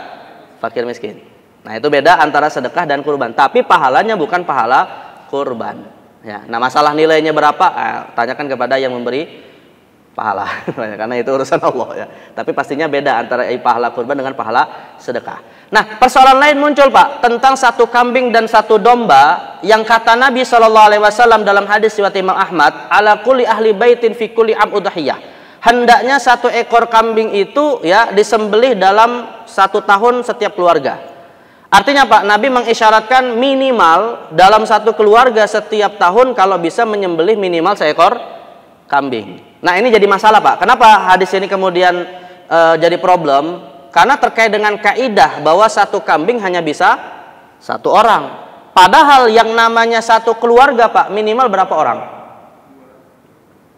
fakir miskin. Nah itu beda antara sedekah dan kurban. Tapi pahalanya bukan pahala kurban. Ya, nah masalah nilainya berapa? Tanyakan kepada yang memberi pahala. Karena itu urusan Allah ya. Tapi pastinya beda antara pahala kurban dengan pahala sedekah. Nah persoalan lain muncul Pak tentang 1 kambing dan 1 domba yang kata Nabi SAW dalam hadis riwayat Imam Ahmad, ala kulli ahli baitin fi kulli am udhiyah. Hendaknya 1 ekor kambing itu ya disembelih dalam 1 tahun setiap keluarga. Artinya Pak, Nabi mengisyaratkan minimal dalam 1 keluarga setiap tahun kalau bisa menyembelih minimal seekor kambing. Nah ini jadi masalah Pak. Kenapa hadis ini kemudian jadi problem? Karena terkait dengan kaidah bahwa 1 kambing hanya bisa 1 orang. Padahal yang namanya 1 keluarga Pak minimal berapa orang?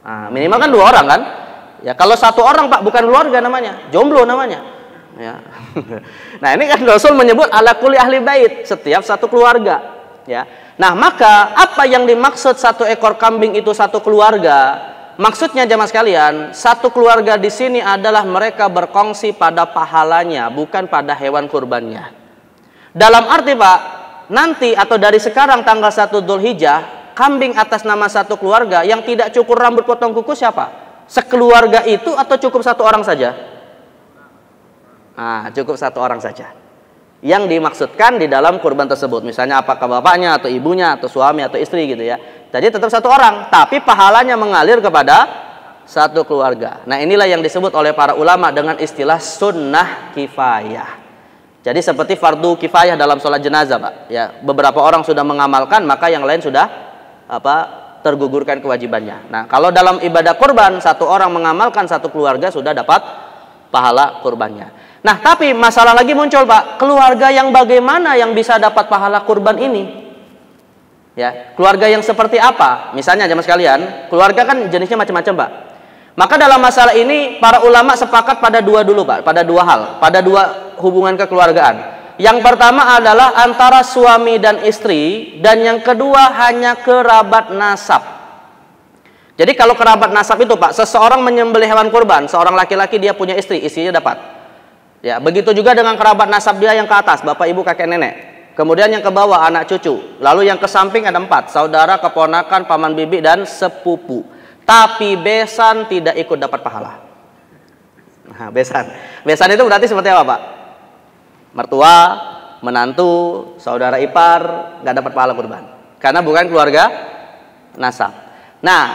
Nah, minimal kan 2 orang kan? Ya kalau 1 orang Pak bukan keluarga namanya, jomblo namanya. Ya. Nah ini kan Rasul menyebut ala kulli ahli bait, setiap 1 keluarga. Ya. Nah maka apa yang dimaksud 1 ekor kambing itu 1 keluarga? Maksudnya jamaah sekalian, 1 keluarga di sini adalah mereka berkongsi pada pahalanya, bukan pada hewan kurbannya. Dalam arti Pak, nanti atau dari sekarang tanggal 1 Dzulhijjah, kambing atas nama 1 keluarga yang tidak cukur rambut potong kuku siapa? Sekeluarga itu atau cukup 1 orang saja? Nah, cukup 1 orang saja yang dimaksudkan di dalam kurban tersebut. Misalnya apakah bapaknya atau ibunya atau suami atau istri gitu ya. Jadi tetap satu orang, tapi pahalanya mengalir kepada satu keluarga. Nah, inilah yang disebut oleh para ulama dengan istilah sunnah kifayah. Jadi seperti fardu kifayah dalam sholat jenazah, Pak. Ya, beberapa orang sudah mengamalkan, maka yang lain sudah tergugurkan kewajibannya. Nah, kalau dalam ibadah kurban, satu orang mengamalkan, satu keluarga sudah dapat pahala kurbannya. Nah, tapi masalah lagi muncul, Pak. Keluarga yang bagaimana yang bisa dapat pahala kurban ini? Ya, keluarga yang seperti apa? Misalnya jemaah sekalian, keluarga kan jenisnya macam-macam, Pak. Maka dalam masalah ini para ulama sepakat pada dua dulu, Pak, pada dua hal, pada dua hubungan kekeluargaan. Yang pertama adalah antara suami dan istri, dan yang kedua hanya kerabat nasab. Jadi kalau kerabat nasab itu, Pak, seseorang menyembelih hewan kurban, seorang laki-laki dia punya istri, istrinya dapat. Ya, begitu juga dengan kerabat nasab dia yang ke atas, bapak, ibu, kakek, nenek. Kemudian yang ke bawah anak cucu. Lalu yang ke samping ada 4, saudara, keponakan, paman bibi, dan sepupu. Tapi besan tidak ikut dapat pahala. Nah, besan. Besan itu berarti seperti apa, Pak? Mertua, menantu, saudara ipar, nggak dapat pahala kurban. Karena bukan keluarga nasab. Nah,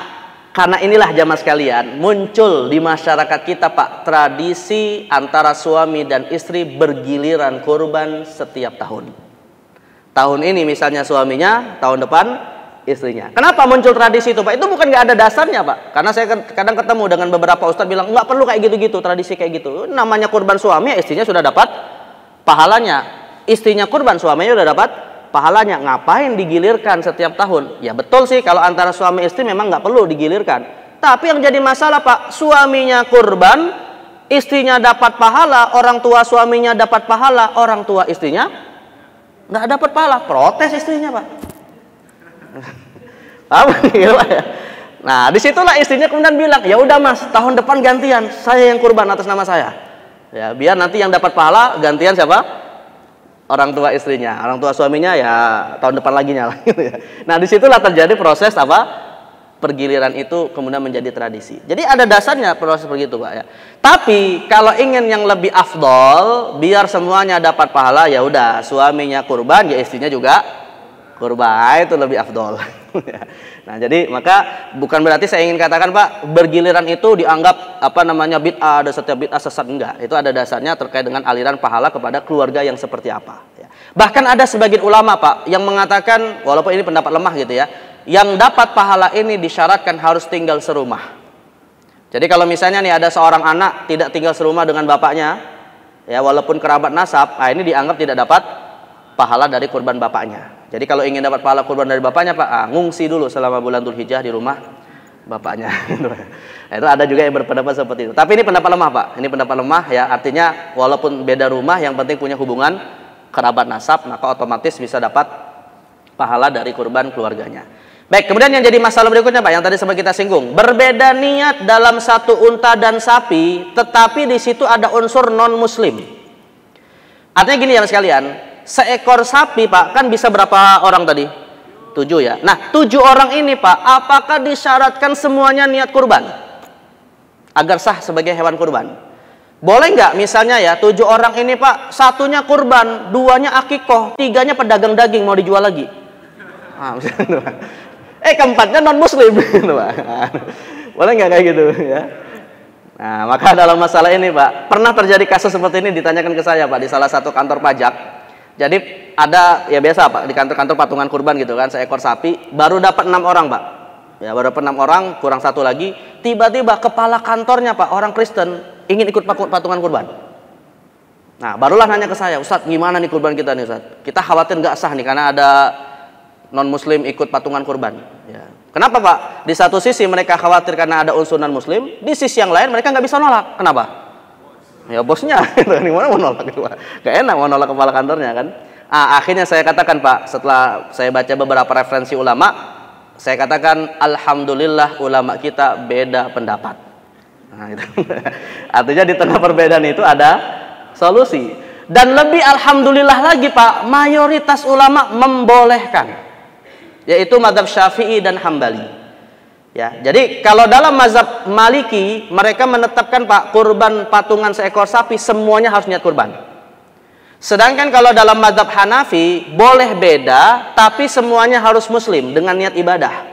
karena inilah jamaah sekalian, muncul di masyarakat kita, Pak, tradisi antara suami dan istri bergiliran kurban setiap tahun. Tahun ini misalnya suaminya, tahun depan istrinya. Kenapa muncul tradisi itu, Pak? Itu bukan nggak ada dasarnya, Pak. Karena saya kadang ketemu dengan beberapa ustadz bilang nggak perlu kayak gitu-gitu, tradisi kayak gitu. Namanya kurban suami, istrinya sudah dapat pahalanya. Istrinya kurban, suaminya sudah dapat pahalanya. Ngapain digilirkan setiap tahun? Ya betul sih, kalau antara suami istri memang nggak perlu digilirkan. Tapi yang jadi masalah, Pak, suaminya kurban, istrinya dapat pahala, orang tua suaminya dapat pahala, orang tua istrinya nggak dapat pahala, protes istrinya, Pak. Apa gitu, Pak, ya? Nah, disitulah istrinya kemudian bilang, ya udah Mas, tahun depan gantian, saya yang kurban atas nama saya. Ya, biar nanti yang dapat pahala gantian siapa? Orang tua istrinya, orang tua suaminya ya tahun depan lagi nyala. Nah, disitulah terjadi proses apa? Pergiliran itu kemudian menjadi tradisi. Jadi ada dasarnya proses begitu, Pak, ya. Tapi kalau ingin yang lebih afdol, biar semuanya dapat pahala, ya udah suaminya kurban, ya istrinya juga kurban, itu lebih afdol. Nah, jadi maka bukan berarti saya ingin katakan, Pak, bergiliran itu dianggap bid'ah, ada setiap bid'ah sesat, enggak. Itu ada dasarnya terkait dengan aliran pahala kepada keluarga yang seperti apa. Ya. Bahkan ada sebagian ulama, Pak, yang mengatakan, walaupun ini pendapat lemah gitu ya, yang dapat pahala ini disyaratkan harus tinggal serumah. Jadi kalau misalnya nih ada seorang anak tidak tinggal serumah dengan bapaknya, ya walaupun kerabat nasab, nah ini dianggap tidak dapat pahala dari kurban bapaknya. Jadi kalau ingin dapat pahala kurban dari bapaknya, Pak, ngungsi dulu selama bulan Dzulhijjah di rumah bapaknya. Nah, itu ada juga yang berpendapat seperti itu. Tapi ini pendapat lemah, Pak. Ini pendapat lemah, ya, artinya walaupun beda rumah, yang penting punya hubungan kerabat nasab, maka otomatis bisa dapat pahala dari kurban keluarganya. Baik, kemudian yang jadi masalah berikutnya, Pak, yang tadi sempat kita singgung, berbeda niat dalam satu unta dan sapi, tetapi di situ ada unsur non muslim. Artinya gini ya, Mas sekalian, seekor sapi, Pak, kan bisa berapa orang tadi? 7 ya. Nah, 7 orang ini, Pak, apakah disyaratkan semuanya niat kurban agar sah sebagai hewan kurban? Boleh nggak misalnya ya 7 orang ini, Pak, satunya kurban, 2-nya akikoh, 3-nya pedagang daging mau dijual lagi. Nah, keempatnya non muslim, gitu, Pak. Boleh nggak kayak gitu ya? Nah, maka dalam masalah ini, Pak, pernah terjadi kasus seperti ini ditanyakan ke saya, Pak, di salah satu kantor pajak. Jadi ada, ya biasa, Pak, di kantor-kantor patungan kurban gitu kan, seekor sapi baru dapat 6 orang, Pak. Ya, baru dapat 6 orang, kurang 1 lagi. Tiba-tiba kepala kantornya, Pak, orang Kristen ingin ikut patungan kurban. Nah, barulah nanya ke saya, Ustadz, gimana nih kurban kita nih, Ustadz? Kita khawatir nggak sah nih karena ada non muslim ikut patungan kurban. Ya. Kenapa, Pak? Di satu sisi mereka khawatir karena ada unsur non muslim, di sisi yang lain mereka nggak bisa nolak. Kenapa? Ya bosnya, gimana mau nolak gitu, Pak? Gak enak mau nolak kepala kantornya kan. Akhirnya saya katakan, Pak, setelah saya baca beberapa referensi ulama, saya katakan alhamdulillah ulama kita beda pendapat. Nah, itu. Artinya di tengah perbedaan itu ada solusi. Dan lebih alhamdulillah lagi, Pak, mayoritas ulama membolehkan, yaitu mazhab Syafi'i dan Hambali. Ya, jadi kalau dalam mazhab Maliki mereka menetapkan, Pak, kurban patungan seekor sapi semuanya harus niat kurban. Sedangkan kalau dalam mazhab Hanafi boleh beda, tapi semuanya harus muslim dengan niat ibadah.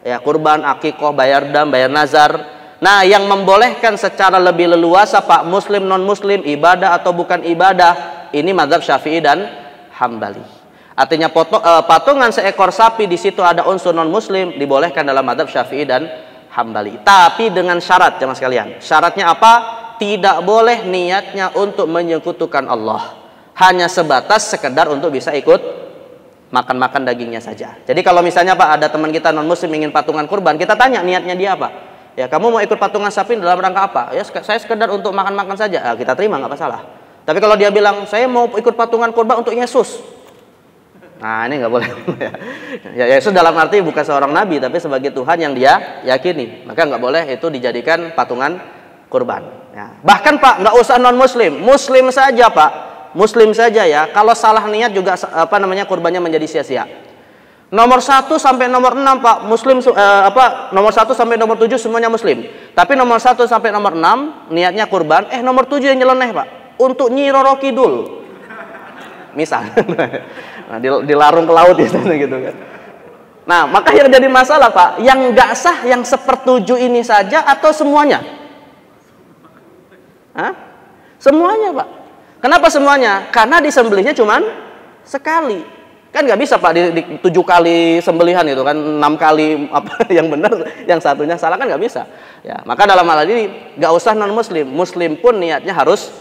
ya kurban, akikoh, bayar dam, bayar nazar. Nah, yang membolehkan secara lebih leluasa Pak, muslim non muslim, ibadah atau bukan ibadah, ini mazhab Syafi'i dan Hambali. Artinya patungan seekor sapi di situ ada unsur non muslim dibolehkan dalam mazhab Syafi'i dan Hambali. Tapi dengan syarat jemaah sekalian. Syaratnya apa? Tidak boleh niatnya untuk menyekutukan Allah. Hanya sebatas sekedar untuk bisa ikut makan-makan dagingnya saja. Jadi kalau misalnya Pak ada teman kita non muslim ingin patungan kurban, kita tanya niatnya dia apa. Ya, kamu mau ikut patungan sapi dalam rangka apa? Ya, saya sekedar untuk makan-makan saja. Nah, kita terima, nggak masalah. Tapi kalau dia bilang saya mau ikut patungan kurban untuk Yesus, nah ini nggak boleh. Ya, Yesus dalam arti bukan seorang nabi, tapi sebagai Tuhan yang dia yakini, maka nggak boleh itu dijadikan patungan kurban. Ya. Bahkan Pak nggak usah non muslim, muslim saja Pak. Muslim saja ya, kalau salah niat juga kurbannya menjadi sia-sia. Nomor 1 sampai nomor 6 Pak, muslim nomor 1 sampai nomor 7 semuanya muslim. Tapi nomor 1 sampai nomor 6 niatnya kurban, nomor 7 yang nyeleneh Pak, untuk Nyi Roro Kidul. Misal. Nah, dilarung ke laut gitu kan. Nah, maka yang jadi masalah Pak, yang nggak sah yang sepertujuh ini saja atau semuanya? Hah? Semuanya Pak. Kenapa semuanya? Karena disembelihnya cuman sekali. Kan nggak bisa Pak di 7 kali sembelihan itu kan, 6 kali apa yang benar, yang satunya salah, kan nggak bisa. Ya, maka dalam hal ini nggak usah non muslim. Muslim pun niatnya harus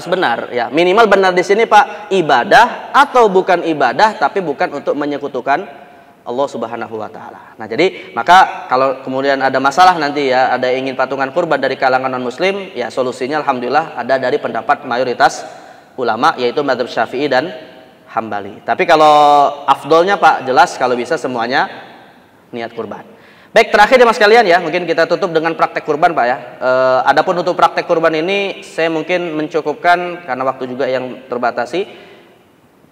benar ya. Minimal benar di sini Pak, ibadah atau bukan ibadah tapi bukan untuk menyekutukan Allah Subhanahu wa taala. Nah, jadi maka kalau kemudian ada masalah nanti ya, ada ingin patungan kurban dari kalangan non muslim, ya solusinya alhamdulillah ada dari pendapat mayoritas ulama yaitu mazhab Syafi'i dan Hambali. Tapi kalau afdolnya Pak, jelas kalau bisa semuanya niat kurban. Baik, terakhir ya Mas kalian ya, mungkin kita tutup dengan praktek kurban Pak ya. Adapun untuk praktek kurban ini saya mungkin mencukupkan karena waktu juga yang terbatasi.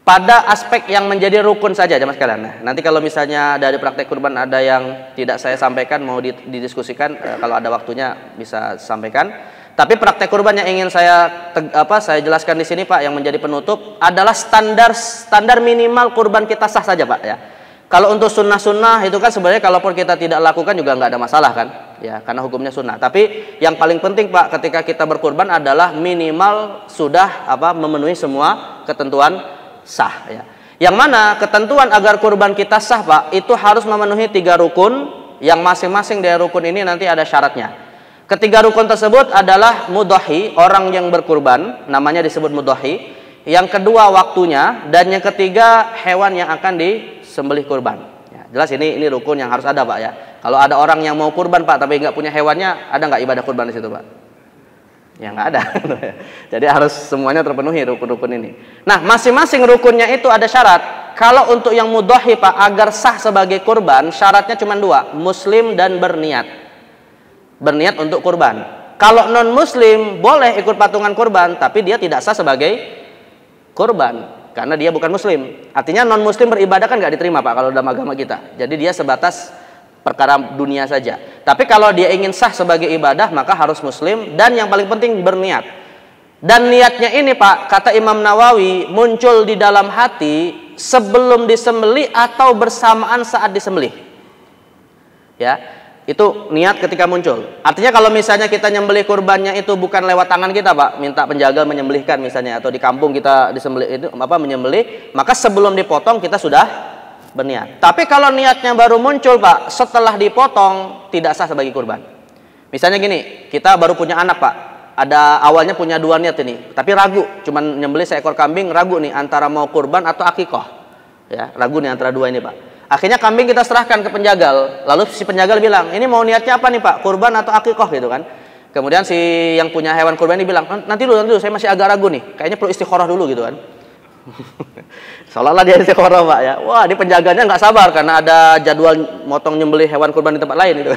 Pada aspek yang menjadi rukun saja jemaah sekalian. Nah, nanti kalau misalnya dari praktek kurban ada yang tidak saya sampaikan, mau didiskusikan, kalau ada waktunya bisa sampaikan. Tapi praktek kurban yang ingin saya jelaskan di sini Pak, yang menjadi penutup adalah standar minimal kurban kita sah saja Pak ya. Kalau untuk sunnah-sunnah itu kan sebenarnya kalaupun kita tidak lakukan juga nggak ada masalah kan ya, karena hukumnya sunnah. Tapi yang paling penting Pak ketika kita berkurban adalah minimal sudah memenuhi semua ketentuan sah ya. Yang mana ketentuan agar kurban kita sah Pak itu harus memenuhi 3 rukun, yang masing-masing dari rukun ini nanti ada syaratnya. Ketiga rukun tersebut adalah mudhahi, orang yang berkurban namanya disebut mudhahi. Yang kedua waktunya, dan yang ketiga hewan yang akan disembelih kurban ya, jelas ini rukun yang harus ada Pak ya. Kalau ada orang yang mau kurban Pak tapi nggak punya hewannya, ada nggak ibadah kurban di situ Pak? Ya nggak ada. Jadi harus semuanya terpenuhi rukun-rukun ini. Nah, masing-masing rukunnya itu ada syarat. Kalau untuk yang mudhahi Pak, agar sah sebagai kurban, syaratnya cuma 2, muslim dan berniat. Berniat untuk kurban. Kalau non muslim boleh ikut patungan kurban, tapi dia tidak sah sebagai kurban karena dia bukan muslim. Artinya non muslim beribadah kan nggak diterima Pak kalau dalam agama kita. Jadi dia sebatas perkara dunia saja. Tapi kalau dia ingin sah sebagai ibadah maka harus muslim, dan yang paling penting berniat. Dan niatnya ini Pak, kata Imam Nawawi, muncul di dalam hati sebelum disembelih atau bersamaan saat disembelih. Ya, itu niat ketika muncul. Artinya kalau misalnya kita nyembelih kurbannya itu bukan lewat tangan kita Pak, minta penjaga menyembelihkan misalnya, atau di kampung kita disembelih itu menyembelih, maka sebelum dipotong kita sudah berniat. Tapi kalau niatnya baru muncul Pak setelah dipotong, tidak sah sebagai kurban. Misalnya gini, kita baru punya anak Pak, ada awalnya punya 2 niat ini, tapi ragu, cuman nyembelih seekor kambing, ragu nih antara mau kurban atau akikoh ya, ragu nih antara 2 ini Pak. Akhirnya kambing kita serahkan ke penjagal, lalu si penjagal bilang, ini mau niatnya apa nih Pak, kurban atau akikoh gitu kan. Kemudian si yang punya hewan kurban ini bilang, nanti dulu saya masih agak ragu nih, kayaknya perlu istikharah dulu gitu kan. Seolah-olah dia istikharah Pak ya. Wah, di penjaganya nggak sabar karena ada jadwal motong nyembelih hewan kurban di tempat lain gitu.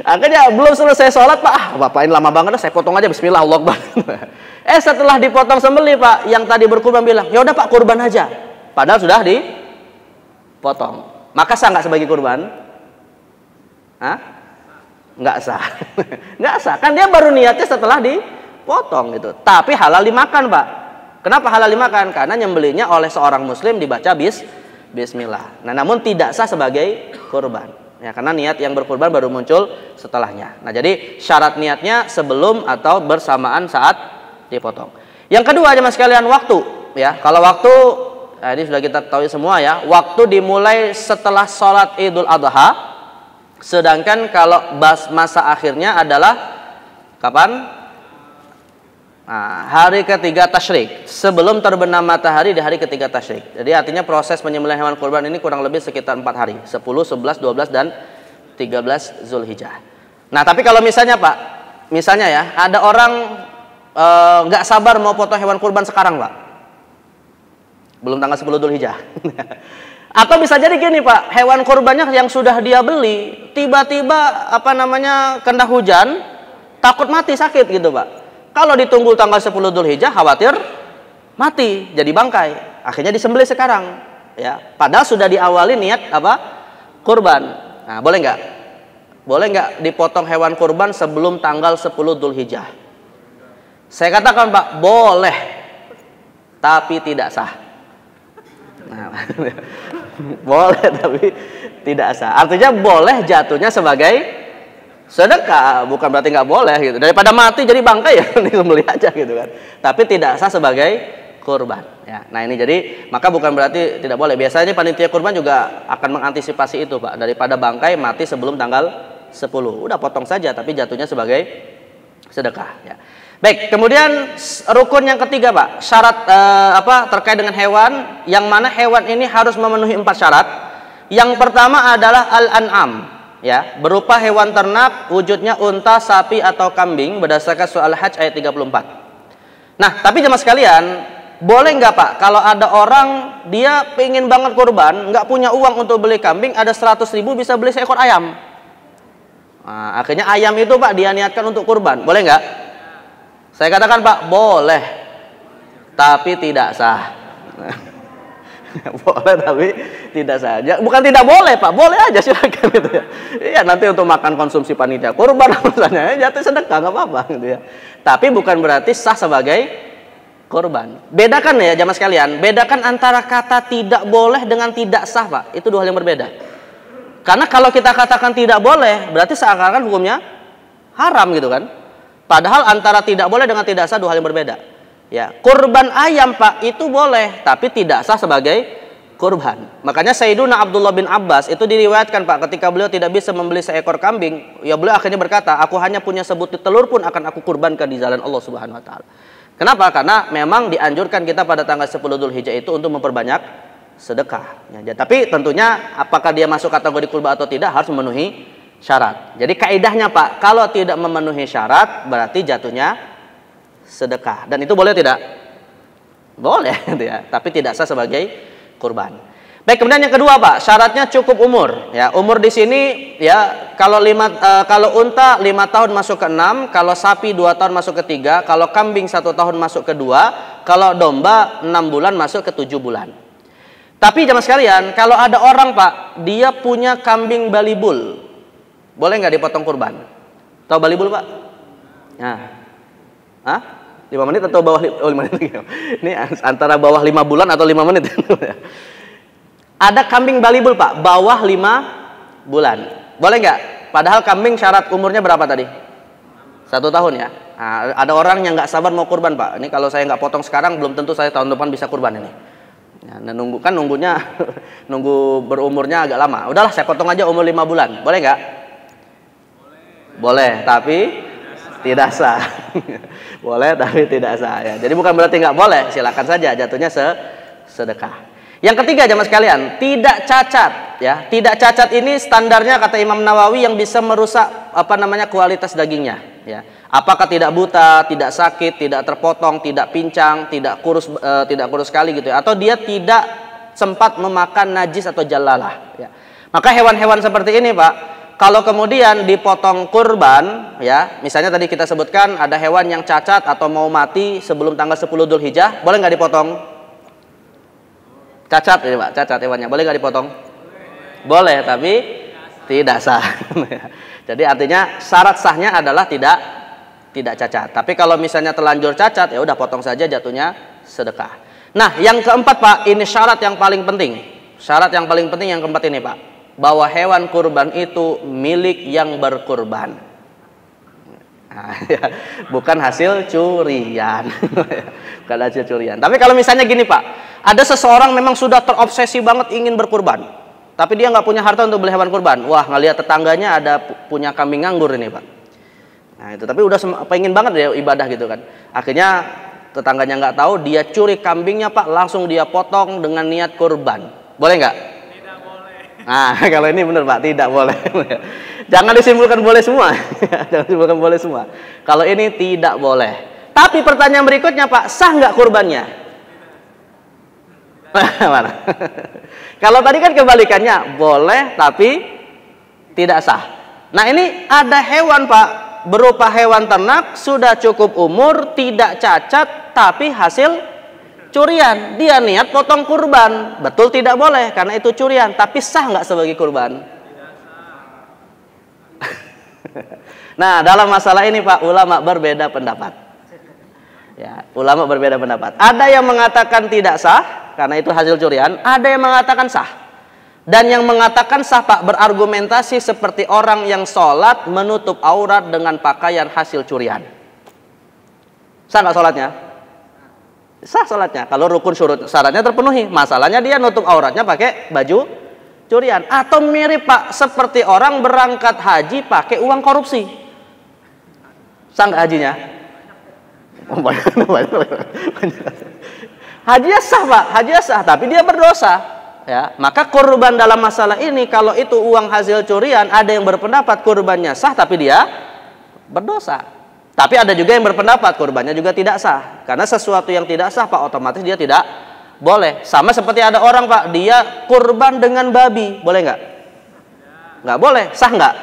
Akhirnya belum selesai sholat Pak, Bapak ini lama banget, saya potong aja bismillah Allahu Akbar. Setelah dipotong sembelih Pak, yang tadi berkurban bilang, ya udah Pak kurban aja. Padahal sudah dipotong. Maka sah nggak sebagai kurban? Hah? Nggak sah. Nggak sah. Kan dia baru niatnya setelah dipotong gitu. Tapi halal dimakan Pak. Kenapa halal dimakan? Karena nyembelihnya oleh seorang muslim dibaca bismillah. Nah, namun tidak sah sebagai kurban. Ya, karena niat yang berkurban baru muncul setelahnya. Nah, jadi syarat niatnya sebelum atau bersamaan saat dipotong. Yang kedua jemaah sekalian, waktu. Ya, kalau waktu, nah ini sudah kita ketahui semua ya. Waktu dimulai setelah sholat Idul Adha. Sedangkan kalau masa akhirnya adalah kapan? Nah, hari ketiga tasyrik, sebelum terbenam matahari di hari ketiga tasyrik. Jadi artinya proses penyembelihan hewan kurban ini kurang lebih sekitar 4 hari, 10, 11, 12 dan 13 Zulhijjah. Nah, tapi kalau misalnya Pak, misalnya ya, ada orang nggak sabar mau potong hewan kurban sekarang Pak, belum tanggal 10 Zulhijjah. Atau bisa jadi gini Pak, hewan kurbannya yang sudah dia beli tiba-tiba kena hujan, takut mati, sakit gitu Pak. Kalau ditunggu tanggal 10 Dzulhijjah khawatir mati jadi bangkai. Akhirnya disembelih sekarang ya. Padahal sudah diawali niat kurban. Nah, boleh nggak? Boleh nggak dipotong hewan kurban sebelum tanggal 10 Dzulhijjah? Saya katakan Pak, boleh. Tapi tidak sah. Nah, boleh tapi tidak sah. Artinya boleh jatuhnya sebagai sedekah, bukan berarti nggak boleh gitu. Daripada mati jadi bangkai ya disembelih aja gitu kan. Tapi tidak sah sebagai kurban. Ya. Nah ini jadi maka bukan berarti tidak boleh. Biasanya panitia kurban juga akan mengantisipasi itu Pak. Daripada bangkai mati sebelum tanggal 10, udah potong saja tapi jatuhnya sebagai sedekah. Ya. Baik, kemudian rukun yang ketiga Pak, syarat terkait dengan hewan, yang mana hewan ini harus memenuhi 4 syarat. Yang pertama adalah al-an'am, ya, berupa hewan ternak, wujudnya unta, sapi atau kambing berdasarkan surah Al-Hajj ayat 34. Nah, tapi jemaah sekalian, boleh nggak Pak kalau ada orang dia pengen banget kurban, nggak punya uang untuk beli kambing, ada 100.000 bisa beli seekor ayam. Nah, akhirnya ayam itu Pak dia niatkan untuk kurban, boleh nggak? Saya katakan Pak, boleh, tapi tidak sah. Boleh tapi tidak sah. Bukan tidak boleh Pak, boleh aja silakan gitu ya. Iya nanti untuk makan konsumsi panitia kurban misalnya, jatuh sedekah nggak apa-apa gitu ya. Tapi bukan berarti sah sebagai kurban. Bedakan ya jamaah sekalian, bedakan antara kata tidak boleh dengan tidak sah Pak. Itu dua hal yang berbeda. Karena kalau kita katakan tidak boleh, berarti seakan-akan hukumnya haram gitu kan. Padahal antara tidak boleh dengan tidak sah dua hal yang berbeda. Ya, kurban ayam Pak itu boleh, tapi tidak sah sebagai kurban. Makanya Sayyiduna Abdullah bin Abbas itu diriwayatkan Pak, ketika beliau tidak bisa membeli seekor kambing, ya beliau akhirnya berkata, aku hanya punya sebutir telur pun akan aku kurbankan di jalan Allah Subhanahu Wa Taala. Kenapa? Karena memang dianjurkan kita pada tanggal 10 Dzulhijjah itu untuk memperbanyak sedekah. Ya, tapi tentunya apakah dia masuk kategori kurban atau tidak harus memenuhi syarat. Jadi kaidahnya Pak, kalau tidak memenuhi syarat berarti jatuhnya sedekah. Dan itu boleh tidak? Boleh ya, tapi tidak sah sebagai kurban. Baik, kemudian yang kedua Pak, syaratnya cukup umur. Ya, umur di sini ya kalau unta 5 tahun masuk ke 6, kalau sapi 2 tahun masuk ke 3, kalau kambing 1 tahun masuk ke 2, kalau domba 6 bulan masuk ke 7 bulan. Tapi jamaah sekalian, kalau ada orang Pak, dia punya kambing balibul, boleh nggak dipotong kurban? Tahu balibul Pak? Nah, 5 menit atau bawah 5 menit? Ini antara bawah 5 bulan atau 5 menit. Ada kambing balibul Pak, bawah 5 bulan. Boleh nggak? Padahal kambing syarat umurnya berapa tadi? 1 tahun ya. Nah, ada orang yang nggak sabar mau kurban Pak. Ini kalau saya nggak potong sekarang, belum tentu saya tahun depan bisa kurban ini. Ya, nunggunya nunggu berumurnya agak lama. Udahlah saya potong aja umur 5 bulan. Boleh nggak? Boleh, tapi tidak sah. Boleh, tapi tidak sah. Ya. Jadi bukan berarti nggak boleh, silakan saja. Jatuhnya sedekah. Yang ketiga jamaah sekalian, tidak cacat. Ya, tidak cacat ini standarnya kata Imam Nawawi yang bisa merusak kualitas dagingnya. Ya. Apakah tidak buta, tidak sakit, tidak terpotong, tidak pincang, tidak kurus sekali gitu. Ya. Atau dia tidak sempat memakan najis atau jalalah. Ya. Maka hewan-hewan seperti ini Pak, kalau kemudian dipotong kurban, ya, misalnya tadi kita sebutkan ada hewan yang cacat atau mau mati sebelum tanggal 10 Dzulhijjah, boleh nggak dipotong? Cacat ini Pak, cacat hewannya, boleh nggak dipotong? Boleh, tapi tidak sah. Jadi artinya syarat sahnya adalah tidak cacat. Tapi kalau misalnya terlanjur cacat, ya udah potong saja, jatuhnya sedekah. Nah, yang keempat Pak, ini syarat yang paling penting. Syarat yang paling penting yang keempat ini Pak. bahwa hewan kurban itu milik yang berkurban. Nah, ya, bukan hasil curian. Bukan hasil curian. Tapi kalau misalnya gini Pak, ada seseorang memang sudah terobsesi banget ingin berkurban, tapi dia nggak punya harta untuk beli hewan kurban. Wah, ngelihat tetangganya ada punya kambing nganggur ini Pak. Nah itu, tapi udah pengen banget dia ibadah gitu kan. Akhirnya tetangganya nggak tahu, dia curi kambingnya Pak, langsung dia potong dengan niat kurban. Boleh nggak? Tidak boleh. Nah kalau ini benar Pak, tidak boleh. Jangan disimpulkan boleh semua. Jangan disimpulkan boleh semua. Kalau ini tidak boleh. Tapi pertanyaan berikutnya Pak, sah nggak kurbannya? Mana? Kalau tadi kan kebalikannya, boleh tapi tidak sah. Nah ini ada hewan Pak, berupa hewan ternak, sudah cukup umur, tidak cacat, tapi hasil curian. Dia niat potong kurban, betul tidak boleh karena itu curian, tapi sah nggak sebagai kurban? Nah dalam masalah ini Pak, ulama berbeda pendapat. Ya, ulama berbeda pendapat. Ada yang mengatakan tidak sah karena itu hasil curian, ada yang mengatakan sah. Dan yang mengatakan sah Pak berargumentasi seperti orang yang sholat menutup aurat dengan pakaian hasil curian. Sah nggak sholatnya? Sah sholatnya kalau rukun syaratnya terpenuhi. Masalahnya dia nutup auratnya pakai baju curian. Atau mirip Pak seperti orang berangkat haji pakai uang korupsi. Sah nggak hajinya? Hajinya sah Pak, hajinya sah, tapi dia berdosa. Ya, maka kurban dalam masalah ini kalau itu uang hasil curian, ada yang berpendapat kurbannya sah tapi dia berdosa. Tapi ada juga yang berpendapat kurbannya juga tidak sah. Karena sesuatu yang tidak sah Pak, otomatis dia tidak boleh. Sama seperti ada orang Pak, dia kurban dengan babi, boleh nggak? Nggak boleh, sah nggak?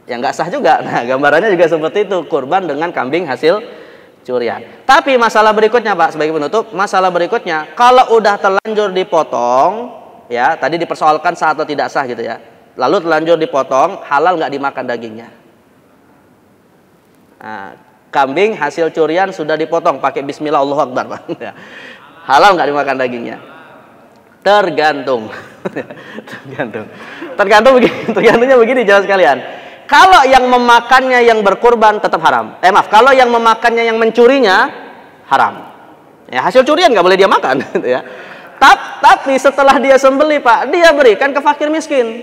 Ya nggak sah juga. Nah gambarannya juga seperti itu, kurban dengan kambing hasil curian. Tapi masalah berikutnya Pak, sebagai penutup, masalah berikutnya, kalau udah terlanjur dipotong, ya tadi dipersoalkan sah atau tidak sah gitu ya, lalu terlanjur dipotong, halal nggak dimakan dagingnya? Nah, kambing hasil curian sudah dipotong, pakai Bismillah Allahu Akbar Pak. Halal nggak dimakan dagingnya? Tergantung. Tergantungnya begini jawab sekalian. Kalau yang memakannya yang berkurban tetap haram. Kalau yang memakannya yang mencurinya haram. Ya, hasil curian nggak boleh dia makan. Ya. Tapi setelah dia sembelih Pak, dia berikan ke fakir miskin.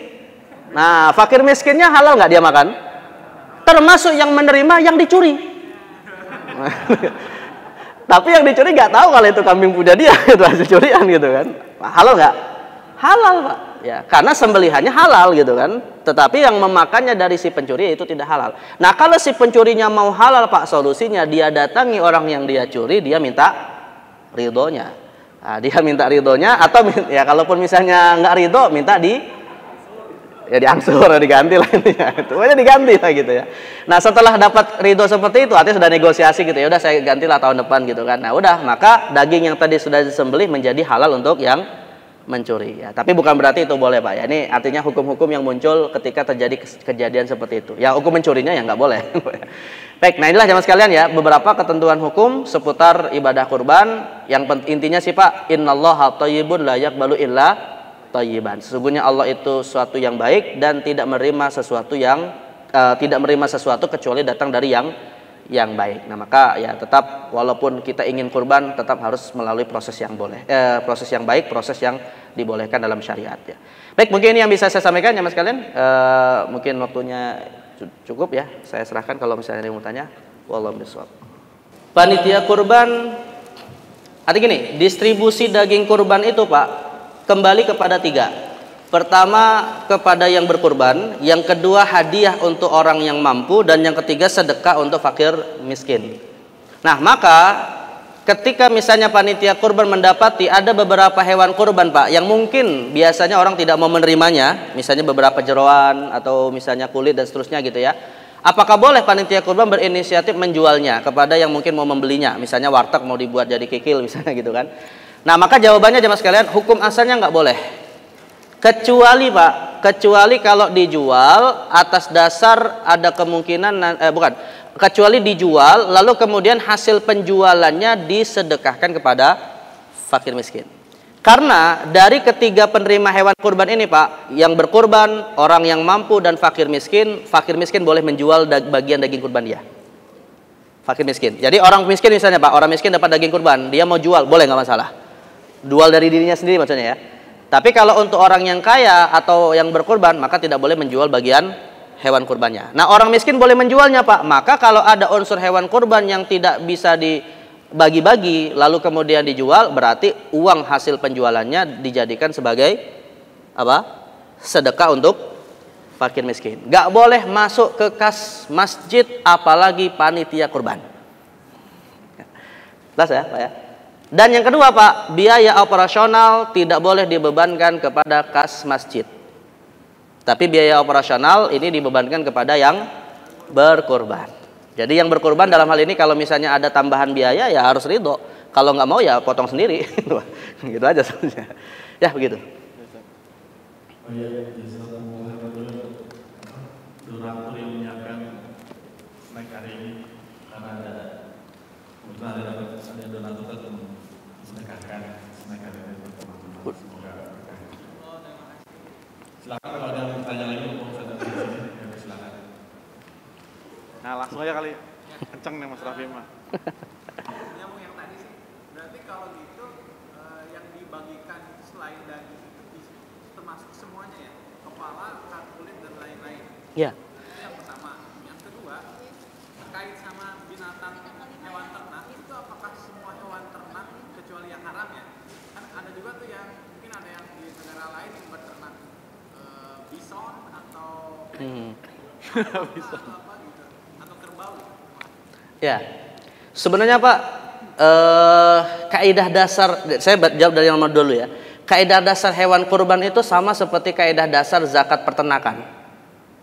Nah, fakir miskinnya halal nggak dia makan? Termasuk yang menerima yang dicuri. Tapi yang dicuri nggak tahu kalau itu kambing punya dia, itu hasil curian gitu kan. Halal nggak? Halal Pak. Ya, karena sembelihannya halal gitu kan. Tetapi yang memakannya dari si pencuri itu tidak halal. Nah kalau si pencurinya mau halal Pak, solusinya dia datangi orang yang dia curi, dia minta ridhonya. Nah, dia minta ridhonya, atau ya kalaupun misalnya nggak ridho, minta diangsur, diganti lah intinya. Itu aja diganti lah gitu ya. Nah setelah dapat ridho seperti itu, artinya sudah negosiasi gitu ya, udah saya gantilah tahun depan gitu kan. Nah udah, maka daging yang tadi sudah disembelih menjadi halal untuk yang mencuri ya. Tapi bukan berarti itu boleh Pak ya. Ini artinya hukum-hukum yang muncul ketika terjadi kejadian seperti itu. Ya hukum mencurinya ya nggak boleh. Baik, nah inilah jamaah sekalian ya beberapa ketentuan hukum seputar ibadah kurban. Yang intinya sih Pak, innallaha thayyibun la yaqbalu illa thayyiban. Sesungguhnya Allah itu suatu yang baik dan tidak menerima sesuatu kecuali datang dari yang baik. Nah maka ya tetap walaupun kita ingin kurban tetap harus melalui proses yang proses yang baik, proses yang dibolehkan dalam syariat ya. Baik, mungkin ini yang bisa saya sampaikan ya Mas kalian. Mungkin waktunya cukup ya. Saya serahkan kalau misalnya ada yang mau tanya. Wallahu bishawab. Panitia kurban, artinya gini, distribusi daging kurban itu Pak kembali kepada 3. Pertama kepada yang berkurban, yang kedua hadiah untuk orang yang mampu, dan yang ketiga sedekah untuk fakir miskin. Nah maka ketika misalnya panitia kurban mendapati ada beberapa hewan kurban Pak yang mungkin biasanya orang tidak mau menerimanya, misalnya beberapa jeroan atau misalnya kulit dan seterusnya gitu ya, apakah boleh panitia kurban berinisiatif menjualnya kepada yang mungkin mau membelinya, misalnya warteg mau dibuat jadi kikil misalnya gitu kan. Nah maka jawabannya jemaah sekalian, hukum asalnya nggak boleh. Kecuali Pak, kecuali kalau dijual atas dasar ada kemungkinan kecuali dijual lalu kemudian hasil penjualannya disedekahkan kepada fakir miskin. Karena dari ketiga penerima hewan kurban ini Pak, yang berkurban, orang yang mampu dan fakir miskin boleh menjual bagian daging kurban dia. Fakir miskin. Jadi orang miskin misalnya Pak, orang miskin dapat daging kurban, dia mau jual, boleh nggak masalah. Jual dari dirinya sendiri maksudnya ya. Tapi kalau untuk orang yang kaya atau yang berkurban, maka tidak boleh menjual bagian hewan kurbannya. Nah, orang miskin boleh menjualnya Pak. Maka kalau ada unsur hewan kurban yang tidak bisa dibagi-bagi lalu kemudian dijual, berarti uang hasil penjualannya dijadikan sebagai apa? Sedekah untuk fakir miskin. Gak boleh masuk ke kas masjid apalagi panitia kurban. Jelas ya Pak ya. Dan yang kedua Pak, biaya operasional tidak boleh dibebankan kepada kas masjid. Tapi biaya operasional ini dibebankan kepada yang berkurban. Jadi yang berkurban dalam hal ini kalau misalnya ada tambahan biaya ya harus ridho. Kalau nggak mau ya potong sendiri. Gitu aja sebenarnya. Ya begitu. Donatur yang menyiapkan snack hari ini karena ada donatur tertentu sedekahkan snack hari ini untuk teman-teman. Semoga berkah. Silakan kalau ada yang bertanya lagi mau saya datang di sini, ya silakan. Nah langsung aja kali, kenceng nih Mas Raffi mah. Nyambung yang tadi sih, berarti kalau gitu yang dibagikan selain daging itu termasuk semuanya ya, kepala, kulit dan lain-lain. Ya. Itu yang pertama. Yang kedua, terkait sama binatang hewan ternak, itu apakah semua hewan ternak kecuali yang haram ya? Kan ada juga tuh yang mungkin ada yang di negara lain yang berternak bison atau Bison. atau apa gitu, atau kerbau. Ya. Sebenarnya Pak, kaidah dasar, saya jawab dari yang nomor dulu ya. Kaidah dasar hewan kurban itu sama seperti kaidah dasar zakat peternakan.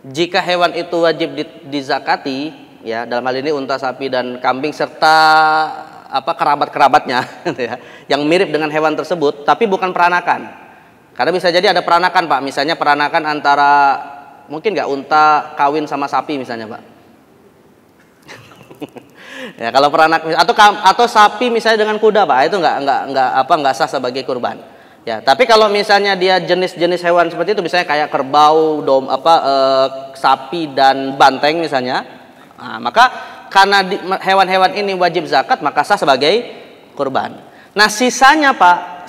Jika hewan itu wajib dizakati, ya dalam hal ini unta, sapi dan kambing serta apa kerabat-kerabatnya, ya, yang mirip dengan hewan tersebut, tapi bukan peranakan. Karena bisa jadi ada peranakan Pak, misalnya peranakan antara mungkin nggak unta kawin sama sapi misalnya Pak. Ya kalau peranak atau sapi misalnya dengan kuda Pak, itu nggak sah sebagai kurban. Ya, tapi kalau misalnya dia jenis-jenis hewan seperti itu, misalnya kayak kerbau, sapi dan banteng misalnya, nah, maka karena hewan-hewan ini wajib zakat, maka sah sebagai kurban. Nah, sisanya Pak,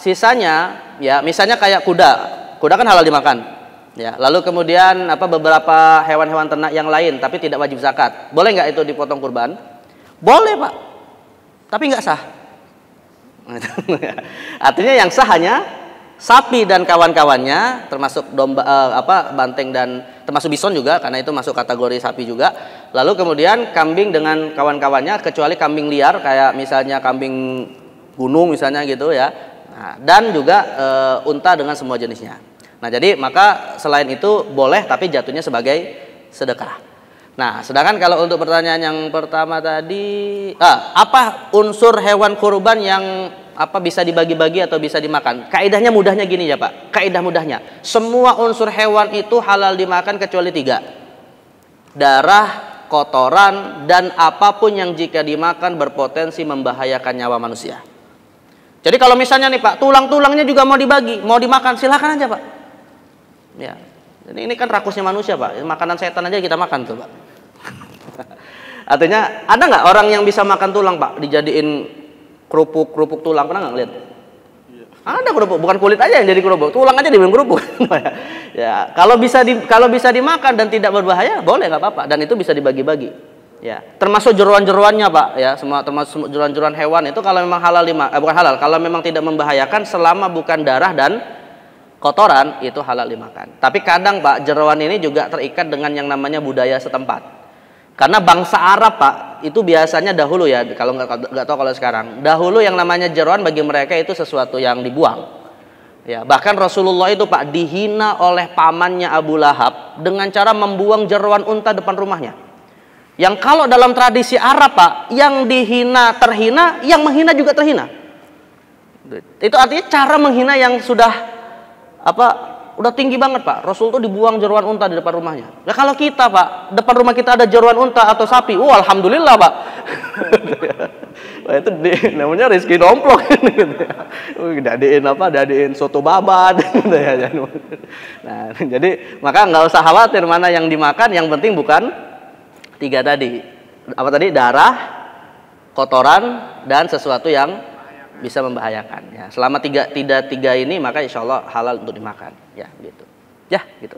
ya misalnya kayak kuda kan halal dimakan. Ya, lalu kemudian beberapa hewan-hewan ternak yang lain tapi tidak wajib zakat, boleh nggak itu dipotong kurban? Boleh Pak, tapi nggak sah. Artinya yang sah hanya sapi dan kawan-kawannya, termasuk domba, banteng dan termasuk bison juga, karena itu masuk kategori sapi juga. Lalu kemudian kambing dengan kawan-kawannya, kecuali kambing liar kayak misalnya kambing gunung misalnya gitu ya. Nah, dan juga unta dengan semua jenisnya. Nah, jadi maka selain itu boleh tapi jatuhnya sebagai sedekah. Nah, sedangkan kalau untuk pertanyaan yang pertama tadi, apa unsur hewan kurban yang bisa dibagi-bagi atau bisa dimakan? Kaidahnya mudahnya gini ya Pak. Kaidah mudahnya, semua unsur hewan itu halal dimakan kecuali 3. Darah, kotoran, dan apapun yang jika dimakan berpotensi membahayakan nyawa manusia. Jadi kalau misalnya nih Pak, tulang-tulangnya juga mau dibagi, mau dimakan, silakan aja Pak. Ya, jadi ini kan rakusnya manusia Pak. Makanan setan aja kita makan tuh Pak. Artinya ada nggak orang yang bisa makan tulang Pak, dijadiin kerupuk tulang, pernah nggak lihat? Iya. Ada kerupuk, bukan kulit aja yang jadi kerupuk, tulang aja dibikin kerupuk. Ya, kalau bisa dimakan dan tidak berbahaya, boleh nggak apa-apa, dan itu bisa dibagi-bagi. Ya, termasuk jeroan-jeroannya Pak, ya, semua termasuk jeroan-jeroan hewan itu kalau memang halal bukan halal, kalau memang tidak membahayakan selama bukan darah dan kotoran itu halal dimakan. Tapi kadang Pak, jeroan ini juga terikat dengan yang namanya budaya setempat. Karena bangsa Arab Pak itu biasanya dahulu ya, kalau nggak tahu kalau sekarang, dahulu yang namanya jeroan bagi mereka itu sesuatu yang dibuang. Ya, bahkan Rasulullah itu Pak dihina oleh pamannya Abu Lahab dengan cara membuang jeroan unta depan rumahnya. Yang kalau dalam tradisi Arab Pak, yang dihina terhina, yang menghina juga terhina. Itu artinya cara menghina yang sudah udah tinggi banget Pak. Rasul tuh dibuang jeroan unta di depan rumahnya. Nah kalau kita Pak, depan rumah kita ada jeroan unta atau sapi, alhamdulillah Pak. wah itu namanya rezeki domplok gitu ya. Dadiin soto babat gitu ya. Nah, jadi maka nggak usah khawatir mana yang dimakan, yang penting bukan 3 tadi. Apa tadi? Darah, kotoran, dan sesuatu yang bisa membahayakan. Ya, selama tiga ini maka insya Allah halal untuk dimakan. Ya, gitu. Ya, gitu.